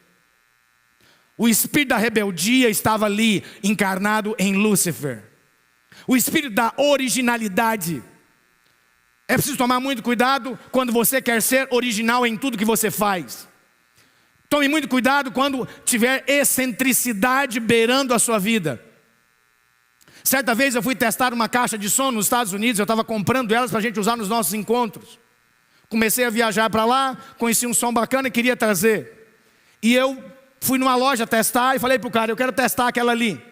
O espírito da rebeldia estava ali, encarnado em Lúcifer. O espírito da originalidade. É preciso tomar muito cuidado quando você quer ser original em tudo que você faz. Tome muito cuidado quando tiver excentricidade beirando a sua vida. Certa vez eu fui testar uma caixa de som nos Estados Unidos, eu estava comprando elas para a gente usar nos nossos encontros. Comecei a viajar para lá, conheci um som bacana e queria trazer. E eu fui numa loja testar e falei para o cara: eu quero testar aquela ali.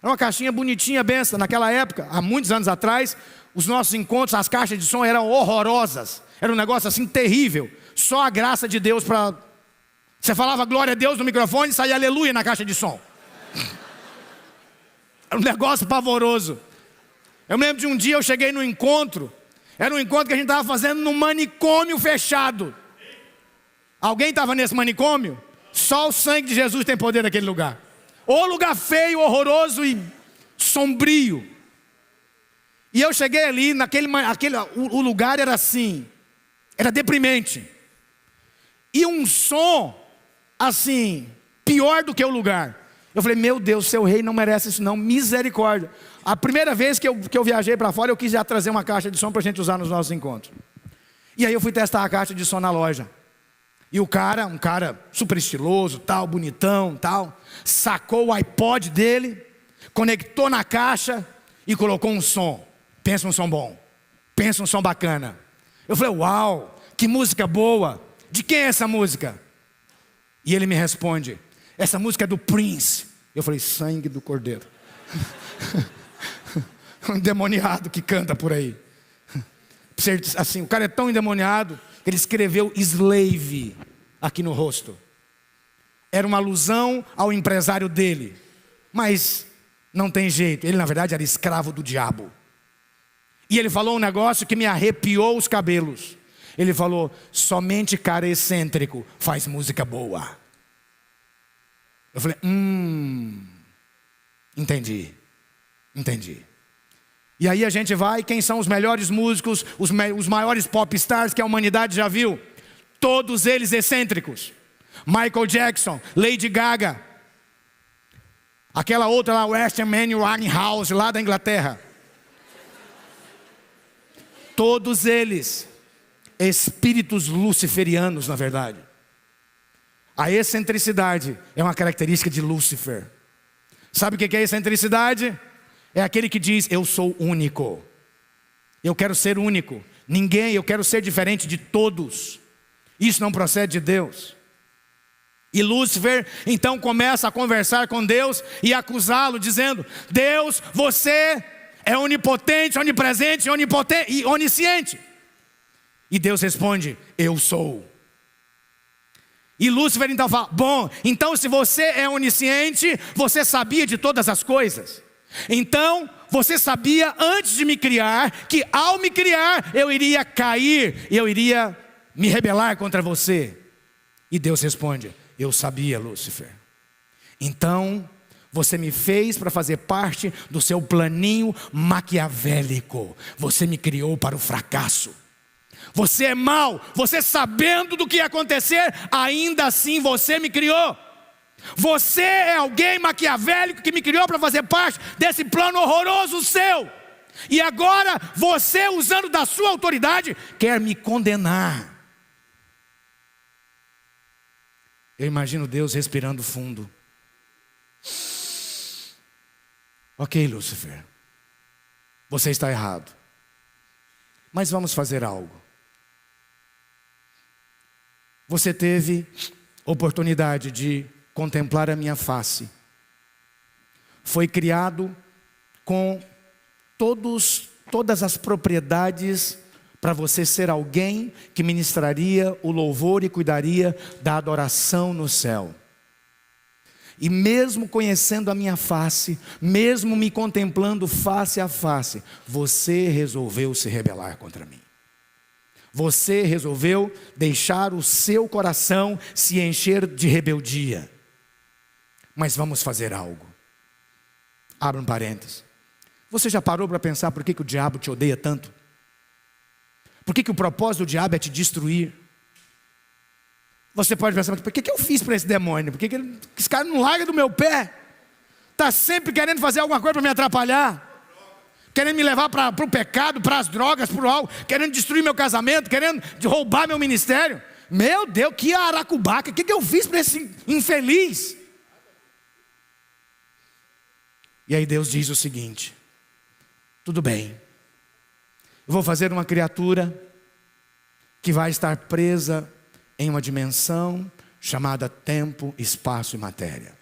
Era uma caixinha bonitinha, benção. Naquela época, há muitos anos atrás, os nossos encontros, as caixas de som eram horrorosas. Era um negócio assim terrível. Só a graça de Deus para... Você falava glória a Deus no microfone e saía aleluia na caixa de som. Era um negócio pavoroso. Eu me lembro de um dia eu cheguei no encontro. Era um encontro que a gente estava fazendo num manicômio fechado. Alguém estava nesse manicômio? Só o sangue de Jesus tem poder naquele lugar. Ou lugar feio, horroroso e sombrio. E eu cheguei ali, o lugar era assim, era deprimente. E um som, assim, pior do que o lugar. Eu falei: meu Deus, seu rei não merece isso não, misericórdia. A primeira vez que eu viajei para fora, eu quis já trazer uma caixa de som para a gente usar nos nossos encontros. E aí eu fui testar a caixa de som na loja. E um cara super estiloso, tal, bonitão, tal, sacou o iPod dele, conectou na caixa e colocou um som. Pensa um som bom, pensa um som bacana. Eu falei: uau, que música boa. De quem é essa música? E ele me responde: essa música é do Prince. Eu falei: sangue do Cordeiro. Um endemoniado que canta por aí. Assim, o cara é tão endemoniado que ele escreveu Slave aqui no rosto. Era uma alusão ao empresário dele. Mas não tem jeito, ele na verdade era escravo do diabo. E ele falou um negócio que me arrepiou os cabelos. Ele falou: somente cara excêntrico faz música boa. Eu falei: entendi. E aí a gente vai, quem são os melhores músicos, os maiores pop stars que a humanidade já viu? Todos eles excêntricos. Michael Jackson, Lady Gaga, aquela outra lá, Western Man Winehouse, lá da Inglaterra. Todos eles espíritos luciferianos, na verdade. A excentricidade é uma característica de Lúcifer. Sabe o que é excentricidade? É aquele que diz, eu sou único. Eu quero ser único. Ninguém, eu quero ser diferente de todos. Isso não procede de Deus. E Lúcifer então começa a conversar com Deus e acusá-lo, dizendo, Deus, você é onipotente, onipresente, onipotente e onisciente. E Deus responde, eu sou. E Lúcifer então fala, bom, então se você é onisciente, você sabia de todas as coisas. Então, você sabia antes de me criar, que ao me criar, eu iria cair, eu iria me rebelar contra você. E Deus responde, eu sabia, Lúcifer. Então, você me fez para fazer parte do seu planinho maquiavélico. Você me criou para o fracasso. Você é mau, você sabendo do que ia acontecer, ainda assim você me criou. Você é alguém maquiavélico que me criou para fazer parte desse plano horroroso seu. E agora você, usando da sua autoridade, quer me condenar. Eu imagino Deus respirando fundo. Ok, Lúcifer, você está errado. Mas vamos fazer algo. Você teve oportunidade de contemplar a minha face. Foi criado com todas as propriedades para você ser alguém que ministraria o louvor e cuidaria da adoração no céu. E mesmo conhecendo a minha face, mesmo me contemplando face a face, você resolveu se rebelar contra mim. Você resolveu deixar o seu coração se encher de rebeldia. Mas vamos fazer algo. Abra um parênteses. Você já parou para pensar por que o diabo te odeia tanto? Por que o propósito do diabo é te destruir? Você pode pensar, por que eu fiz para esse demônio? Por que esse cara não larga do meu pé? Está sempre querendo fazer alguma coisa para me atrapalhar. Querendo me levar para o pecado, para as drogas, para o álcool. Querendo destruir meu casamento, querendo roubar meu ministério. Meu Deus, que aracubaca. O que eu fiz para esse infeliz? E aí Deus diz o seguinte: tudo bem, eu vou fazer uma criatura que vai estar presa em uma dimensão chamada tempo, espaço e matéria.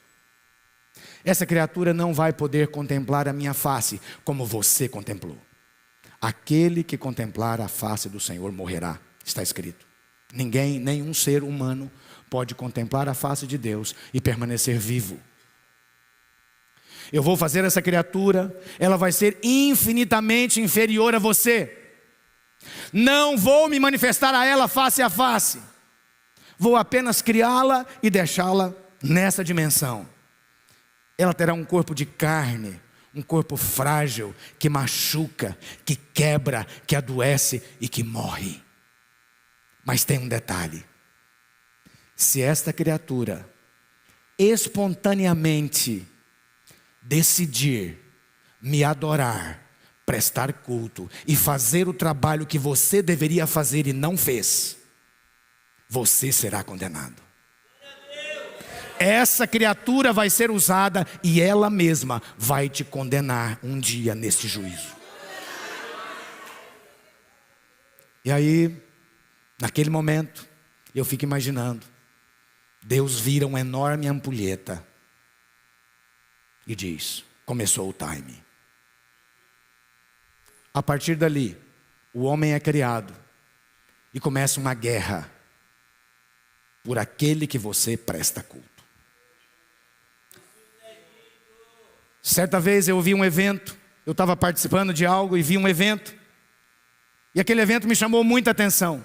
Essa criatura não vai poder contemplar a minha face como você contemplou. Aquele que contemplar a face do Senhor morrerá, está escrito. Ninguém, nenhum ser humano pode contemplar a face de Deus e permanecer vivo. Eu vou fazer essa criatura, ela vai ser infinitamente inferior a você. Não vou me manifestar a ela face a face. Vou apenas criá-la e deixá-la nessa dimensão. Ela terá um corpo de carne, um corpo frágil, que machuca, que quebra, que adoece e que morre. Mas tem um detalhe: se esta criatura espontaneamente decidir me adorar, prestar culto e fazer o trabalho que você deveria fazer e não fez, você será condenado. Essa criatura vai ser usada e ela mesma vai te condenar um dia neste juízo. E aí, naquele momento, eu fico imaginando, Deus vira uma enorme ampulheta e diz: começou o time. A partir dali, o homem é criado e começa uma guerra por aquele que você presta culto. Certa vez eu vi um evento, eu estava participando de algo e vi um evento, e aquele evento me chamou muita atenção.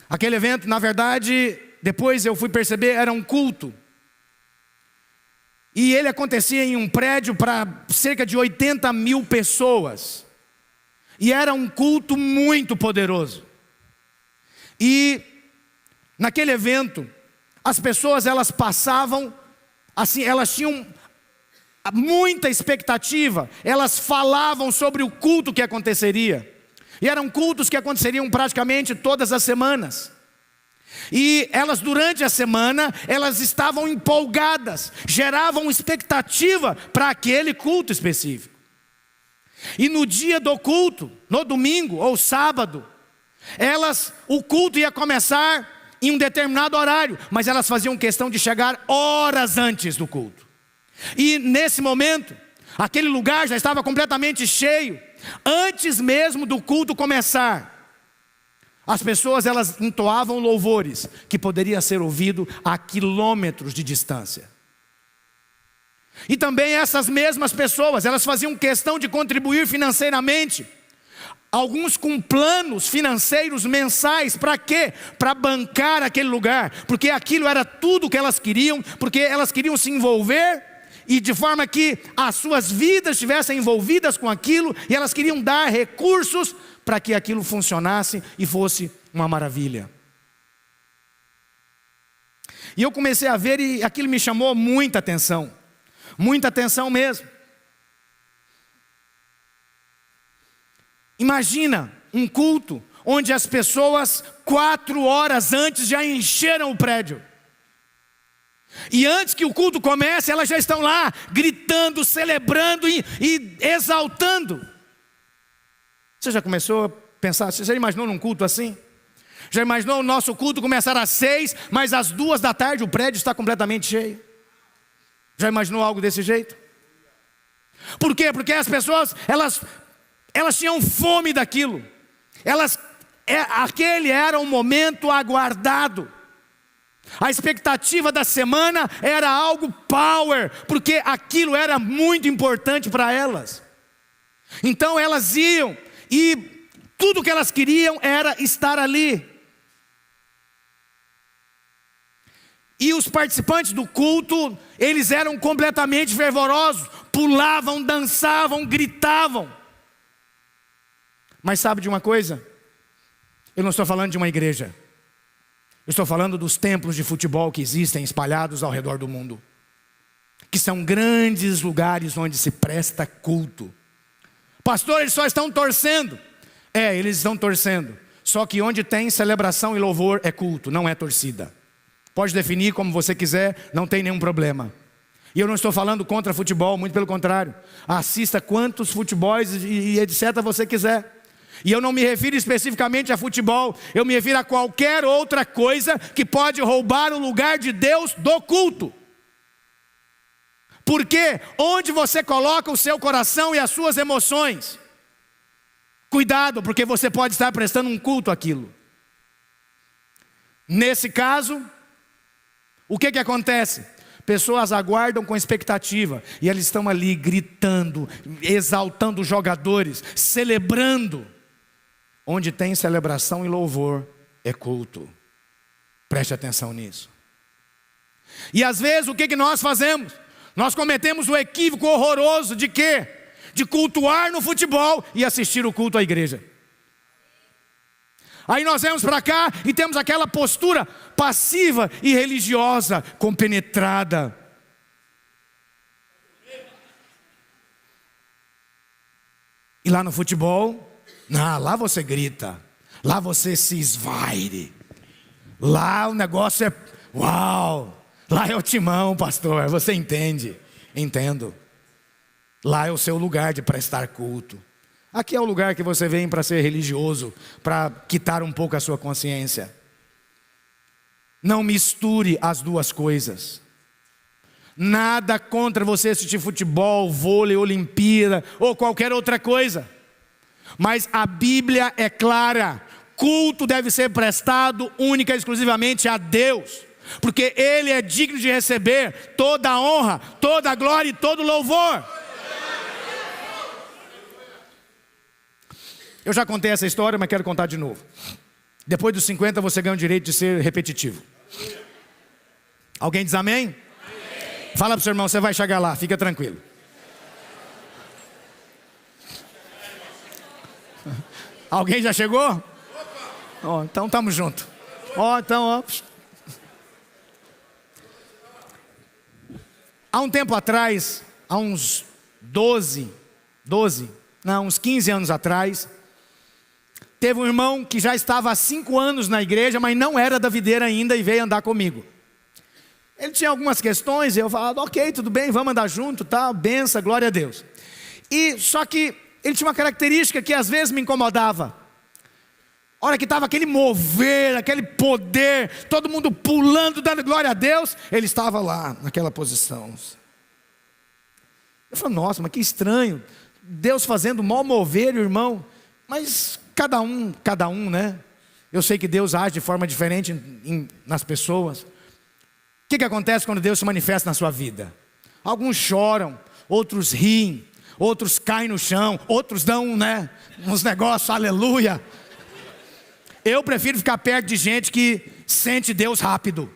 Aquele evento, na verdade, depois eu fui perceber, era um culto. E ele acontecia em um prédio para cerca de 80 mil pessoas. E era um culto muito poderoso. E naquele evento, as pessoas elas passavam, assim, elas tinham muita expectativa. Elas falavam sobre o culto que aconteceria. E eram cultos que aconteceriam praticamente todas as semanas. E elas durante a semana, elas estavam empolgadas, geravam expectativa para aquele culto específico. E no dia do culto, no domingo ou sábado, o culto ia começar em um determinado horário, mas elas faziam questão de chegar horas antes do culto. E nesse momento, aquele lugar já estava completamente cheio. Antes mesmo do culto começar, as pessoas elas entoavam louvores que poderia ser ouvido a quilômetros de distância. E também essas mesmas pessoas, elas faziam questão de contribuir financeiramente. Alguns com planos financeiros mensais, para quê? Para bancar aquele lugar, porque aquilo era tudo que elas queriam, porque elas queriam se envolver, e de forma que as suas vidas estivessem envolvidas com aquilo, e elas queriam dar recursos para que aquilo funcionasse e fosse uma maravilha. E eu comecei a ver e aquilo me chamou muita atenção mesmo. Imagina um culto onde as pessoas 4 horas antes já encheram o prédio. E antes que o culto comece, elas já estão lá gritando, celebrando e exaltando. Você já começou a pensar, você já imaginou num culto assim? Já imaginou o nosso culto começar às 6, mas às 2 da tarde o prédio está completamente cheio? Já imaginou algo desse jeito? Por quê? Porque as pessoas, elas tinham fome daquilo. Aquele era um momento aguardado. A expectativa da semana era algo power, porque aquilo era muito importante para elas. Então elas iam, e tudo que elas queriam era estar ali. E os participantes do culto, eles eram completamente fervorosos, pulavam, dançavam, gritavam. Mas sabe de uma coisa? Eu não estou falando de uma igreja. Eu estou falando dos templos de futebol que existem espalhados ao redor do mundo, que são grandes lugares onde se presta culto. Pastor, eles só estão torcendo. Eles estão torcendo. Só que onde tem celebração e louvor é culto, não é torcida. Pode definir como você quiser, não tem nenhum problema. E eu não estou falando contra futebol, muito pelo contrário. Assista quantos futebols e etc. você quiser. E eu não me refiro especificamente a futebol, eu me refiro a qualquer outra coisa que pode roubar o lugar de Deus do culto. Porque onde você coloca o seu coração e as suas emoções, cuidado, porque você pode estar prestando um culto àquilo. Nesse caso, o que acontece? Pessoas aguardam com expectativa, e eles estão ali gritando, exaltando os jogadores, celebrando. Onde tem celebração e louvor é culto. Preste atenção nisso. E às vezes o que nós fazemos? Nós cometemos o equívoco horroroso de quê? De cultuar no futebol e assistir o culto à igreja. Aí nós vemos para cá e temos aquela postura passiva e religiosa, compenetrada. E lá no futebol, lá você grita, lá você se esvaire, lá o negócio é uau, lá é o timão, pastor, você entende? Entendo. Lá é o seu lugar de prestar culto. Aqui é o lugar que você vem para ser religioso, para quitar um pouco a sua consciência. Não misture as duas coisas. Nada contra você assistir futebol, vôlei, Olimpíada ou qualquer outra coisa. Mas a Bíblia é clara: culto deve ser prestado única e exclusivamente a Deus, porque Ele é digno de receber toda a honra, toda a glória e todo o louvor. Eu já contei essa história, mas quero contar de novo. Depois dos 50 você ganha o direito de ser repetitivo. Alguém diz amém? Fala para o seu irmão, você vai chegar lá, fica tranquilo. Alguém já chegou? Ó, então estamos juntos. Ó. Há um tempo atrás, há uns 15 anos atrás, teve um irmão que já estava há 5 anos na igreja, mas não era da videira ainda e veio andar comigo. Ele tinha algumas questões e eu falava, ok, tudo bem, vamos andar junto, tá? Benção, glória a Deus. Só que ele tinha uma característica que às vezes me incomodava. A hora que estava aquele mover, aquele poder, todo mundo pulando, dando glória a Deus, ele estava lá, naquela posição. Eu falei, nossa, mas que estranho, Deus fazendo mal mover, irmão. Mas cada um, né? Eu sei que Deus age de forma diferente nas pessoas. O que acontece quando Deus se manifesta na sua vida? Alguns choram, outros riem, outros caem no chão, outros dão, né, uns negócios, aleluia. Eu prefiro ficar perto de gente que sente Deus rápido.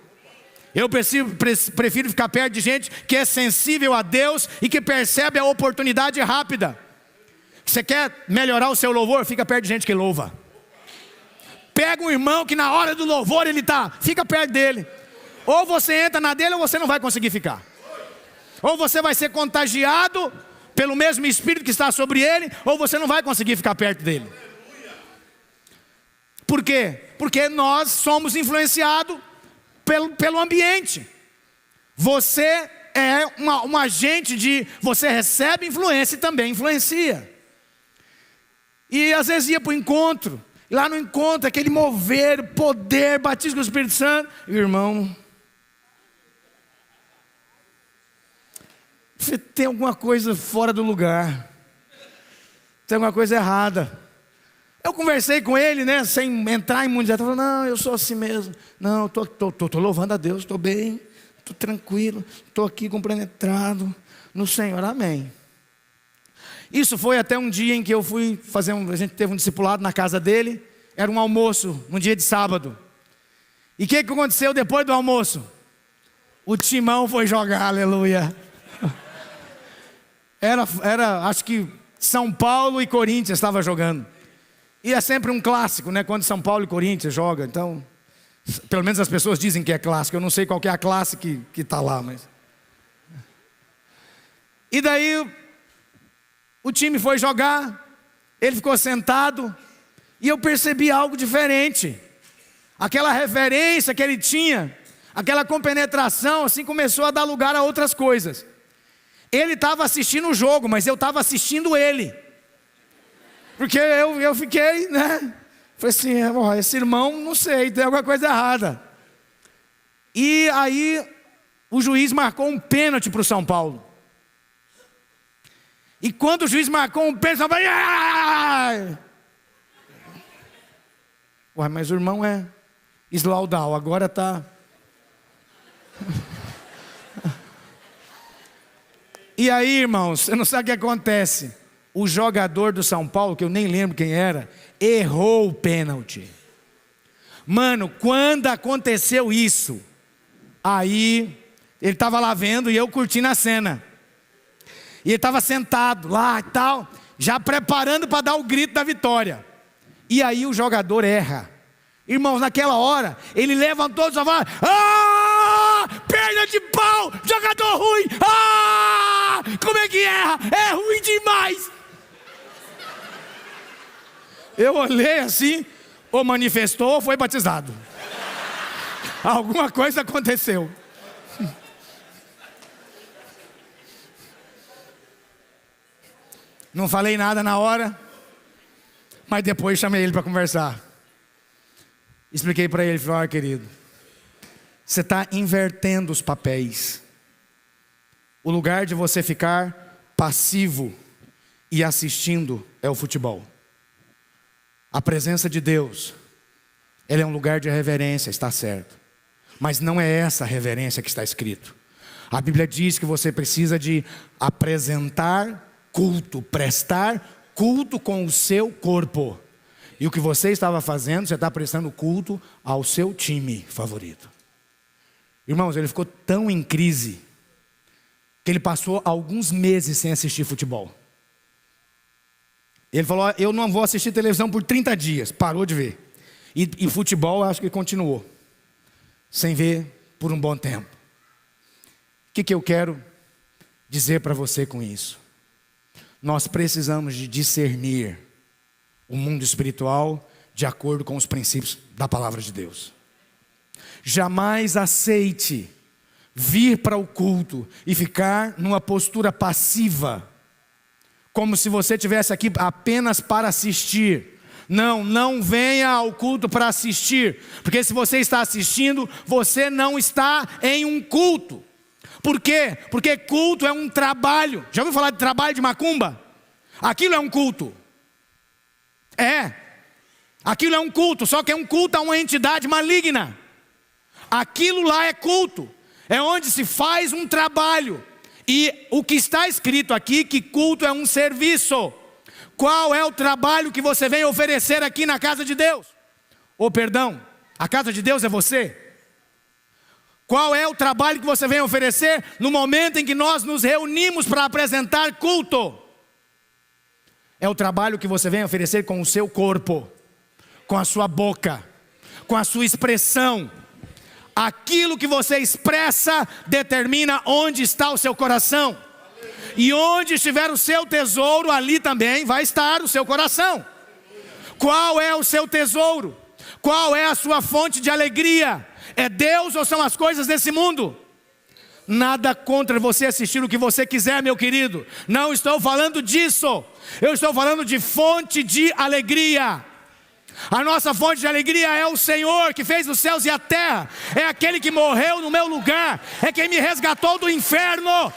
Eu prefiro ficar perto de gente que é sensível a Deus e que percebe a oportunidade rápida. Você quer melhorar o seu louvor? Fica perto de gente que louva. Pega um irmão que na hora do louvor ele está, fica perto dele. Ou você entra na dele ou você não vai conseguir ficar. Ou você vai ser contagiado pelo mesmo Espírito que está sobre ele, ou você não vai conseguir ficar perto dele. Por quê? Porque nós somos influenciados pelo ambiente. Você é um agente você recebe influência e também influencia. E às vezes ia para o encontro, e lá no encontro, aquele mover, poder, batismo do Espírito Santo, irmão, você tem alguma coisa fora do lugar, tem alguma coisa errada. Eu conversei com ele, né, sem entrar em muitos detalhes. Falei, não, eu sou assim mesmo. Não, tô louvando a Deus, estou bem, estou tranquilo, estou aqui compenetrado no Senhor, amém. Isso foi até um dia em que eu fui fazer a gente teve um discipulado na casa dele. Era um almoço, um dia de sábado. E o que aconteceu depois do almoço? O timão foi jogar, aleluia. Era acho que São Paulo e Corinthians estava jogando. E é sempre um clássico, né? Quando São Paulo e Corinthians jogam. Então, pelo menos as pessoas dizem que é clássico. Eu não sei qual que é a classe que está lá, mas... E daí, o time foi jogar. Ele ficou sentado. E eu percebi algo diferente. Aquela reverência que ele tinha, aquela compenetração, assim, começou a dar lugar a outras coisas. Ele estava assistindo o jogo, mas eu estava assistindo ele. Porque eu fiquei, né? Falei assim, esse irmão, não sei, tem alguma coisa errada. E aí, o juiz marcou um pênalti para o São Paulo. E quando o juiz marcou um pênalti, eu falei, ai! Ué, mas o irmão é Slaudal, agora está... E aí, irmãos, você não sabe o que acontece. O jogador do São Paulo, que eu nem lembro quem era, errou o pênalti. Mano, quando aconteceu isso, aí ele estava lá vendo e eu curtindo a cena. E ele estava sentado lá e tal, já preparando para dar o grito da vitória. E aí o jogador erra. Irmãos, naquela hora, ele levantou e falou, perna de pau, jogador ruim, como é que erra? É ruim demais. Eu olhei assim, ou manifestou ou foi batizado. Alguma coisa aconteceu. Não falei nada na hora, mas depois chamei ele para conversar. Expliquei para ele, falei, querido, você está invertendo os papéis. O lugar de você ficar passivo e assistindo é o futebol. A presença de Deus, ele é um lugar de reverência, está certo. Mas não é essa reverência que está escrito. A Bíblia diz que você precisa de apresentar culto, prestar culto com o seu corpo. E o que você estava fazendo, você está prestando culto ao seu time favorito. Irmãos, ele ficou tão em crise que ele passou alguns meses sem assistir futebol. Ele falou, eu não vou assistir televisão por 30 dias. Parou de ver. E futebol, acho que continuou. Sem ver por um bom tempo. O que eu quero dizer para você com isso? Nós precisamos de discernir o mundo espiritual de acordo com os princípios da palavra de Deus. Jamais aceite vir para o culto e ficar numa postura passiva, como se você estivesse aqui apenas para assistir. Não venha ao culto para assistir, porque se você está assistindo, você não está em um culto. Por quê? Porque culto é um trabalho. Já ouviu falar de trabalho de macumba? Aquilo é um culto. Aquilo é um culto, só que é um culto a uma entidade maligna. Aquilo lá é culto. É onde se faz um trabalho. E o que está escrito aqui, que culto é um serviço. Qual é o trabalho que você vem oferecer aqui na casa de Deus? Perdão, a casa de Deus é você. Qual é o trabalho que você vem oferecer no momento em que nós nos reunimos para apresentar culto? É o trabalho que você vem oferecer com o seu corpo, com a sua boca, com a sua expressão. Aquilo que você expressa determina onde está o seu coração. E onde estiver o seu tesouro, ali também vai estar o seu coração. Qual é o seu tesouro? Qual é a sua fonte de alegria? É Deus ou são as coisas desse mundo? Nada contra você assistir o que você quiser, meu querido. Não estou falando disso. Eu estou falando de fonte de alegria. A nossa fonte de alegria é o Senhor que fez os céus e a terra. É aquele que morreu no meu lugar. É quem me resgatou do inferno.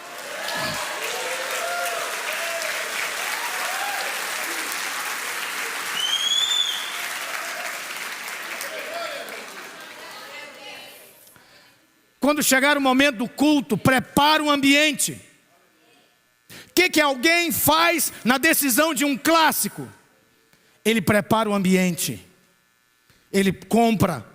Quando chegar o momento do culto, prepara o ambiente. O que alguém faz na decisão de um clássico? Ele prepara o ambiente. Ele compra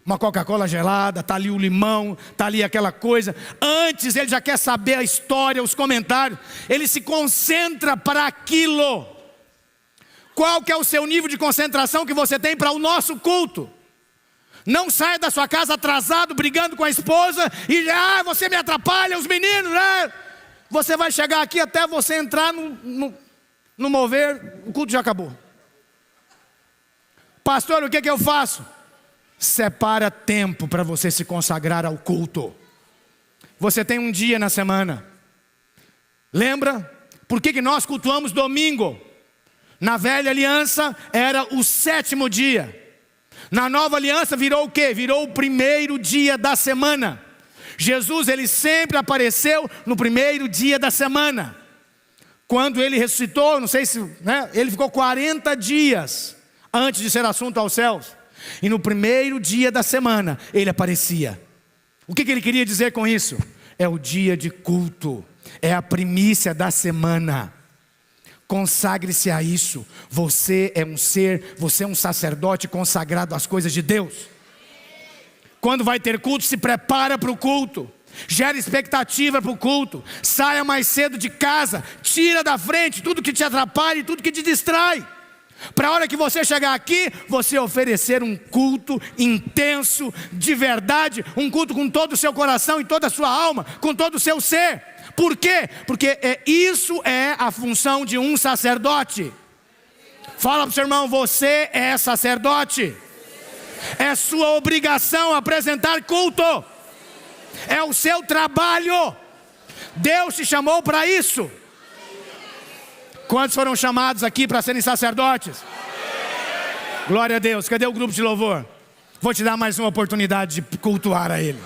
uma Coca-Cola gelada, está ali o limão, está ali aquela coisa. Antes ele já quer saber a história, os comentários. Ele se concentra para aquilo. Qual que é o seu nível de concentração que você tem para o nosso culto? Não saia da sua casa atrasado, brigando com a esposa e você me atrapalha, os meninos, Você vai chegar aqui até você entrar no mover, o culto já acabou. Pastor, o que eu faço? Separa tempo para você se consagrar ao culto. Você tem um dia na semana. Lembra? Por que nós cultuamos domingo? Na velha aliança era o 7º dia. Na nova aliança virou o quê? Virou o primeiro dia da semana. Jesus, ele sempre apareceu no primeiro dia da semana. Quando ele ressuscitou, não sei se, ele ficou 40 dias antes de ser assunto aos céus. E no primeiro dia da semana, ele aparecia. O que ele queria dizer com isso? É o dia de culto. É a primícia da semana. Consagre-se a isso. Você é um ser, você é um sacerdote consagrado às coisas de Deus. Quando vai ter culto, se prepara para o culto. Gera expectativa para o culto. Saia mais cedo de casa. Tira da frente tudo que te atrapalha e tudo que te distrai. Para a hora que você chegar aqui, você oferecer um culto intenso, de verdade. Um culto com todo o seu coração e toda a sua alma, com todo o seu ser. Por quê? Porque isso é a função de um sacerdote. Fala para o seu irmão, você é sacerdote. É sua obrigação apresentar culto. É o seu trabalho. Deus te chamou para isso. Quantos foram chamados aqui para serem sacerdotes? Glória a Deus. Cadê o grupo de louvor? Vou te dar mais uma oportunidade de cultuar a Ele.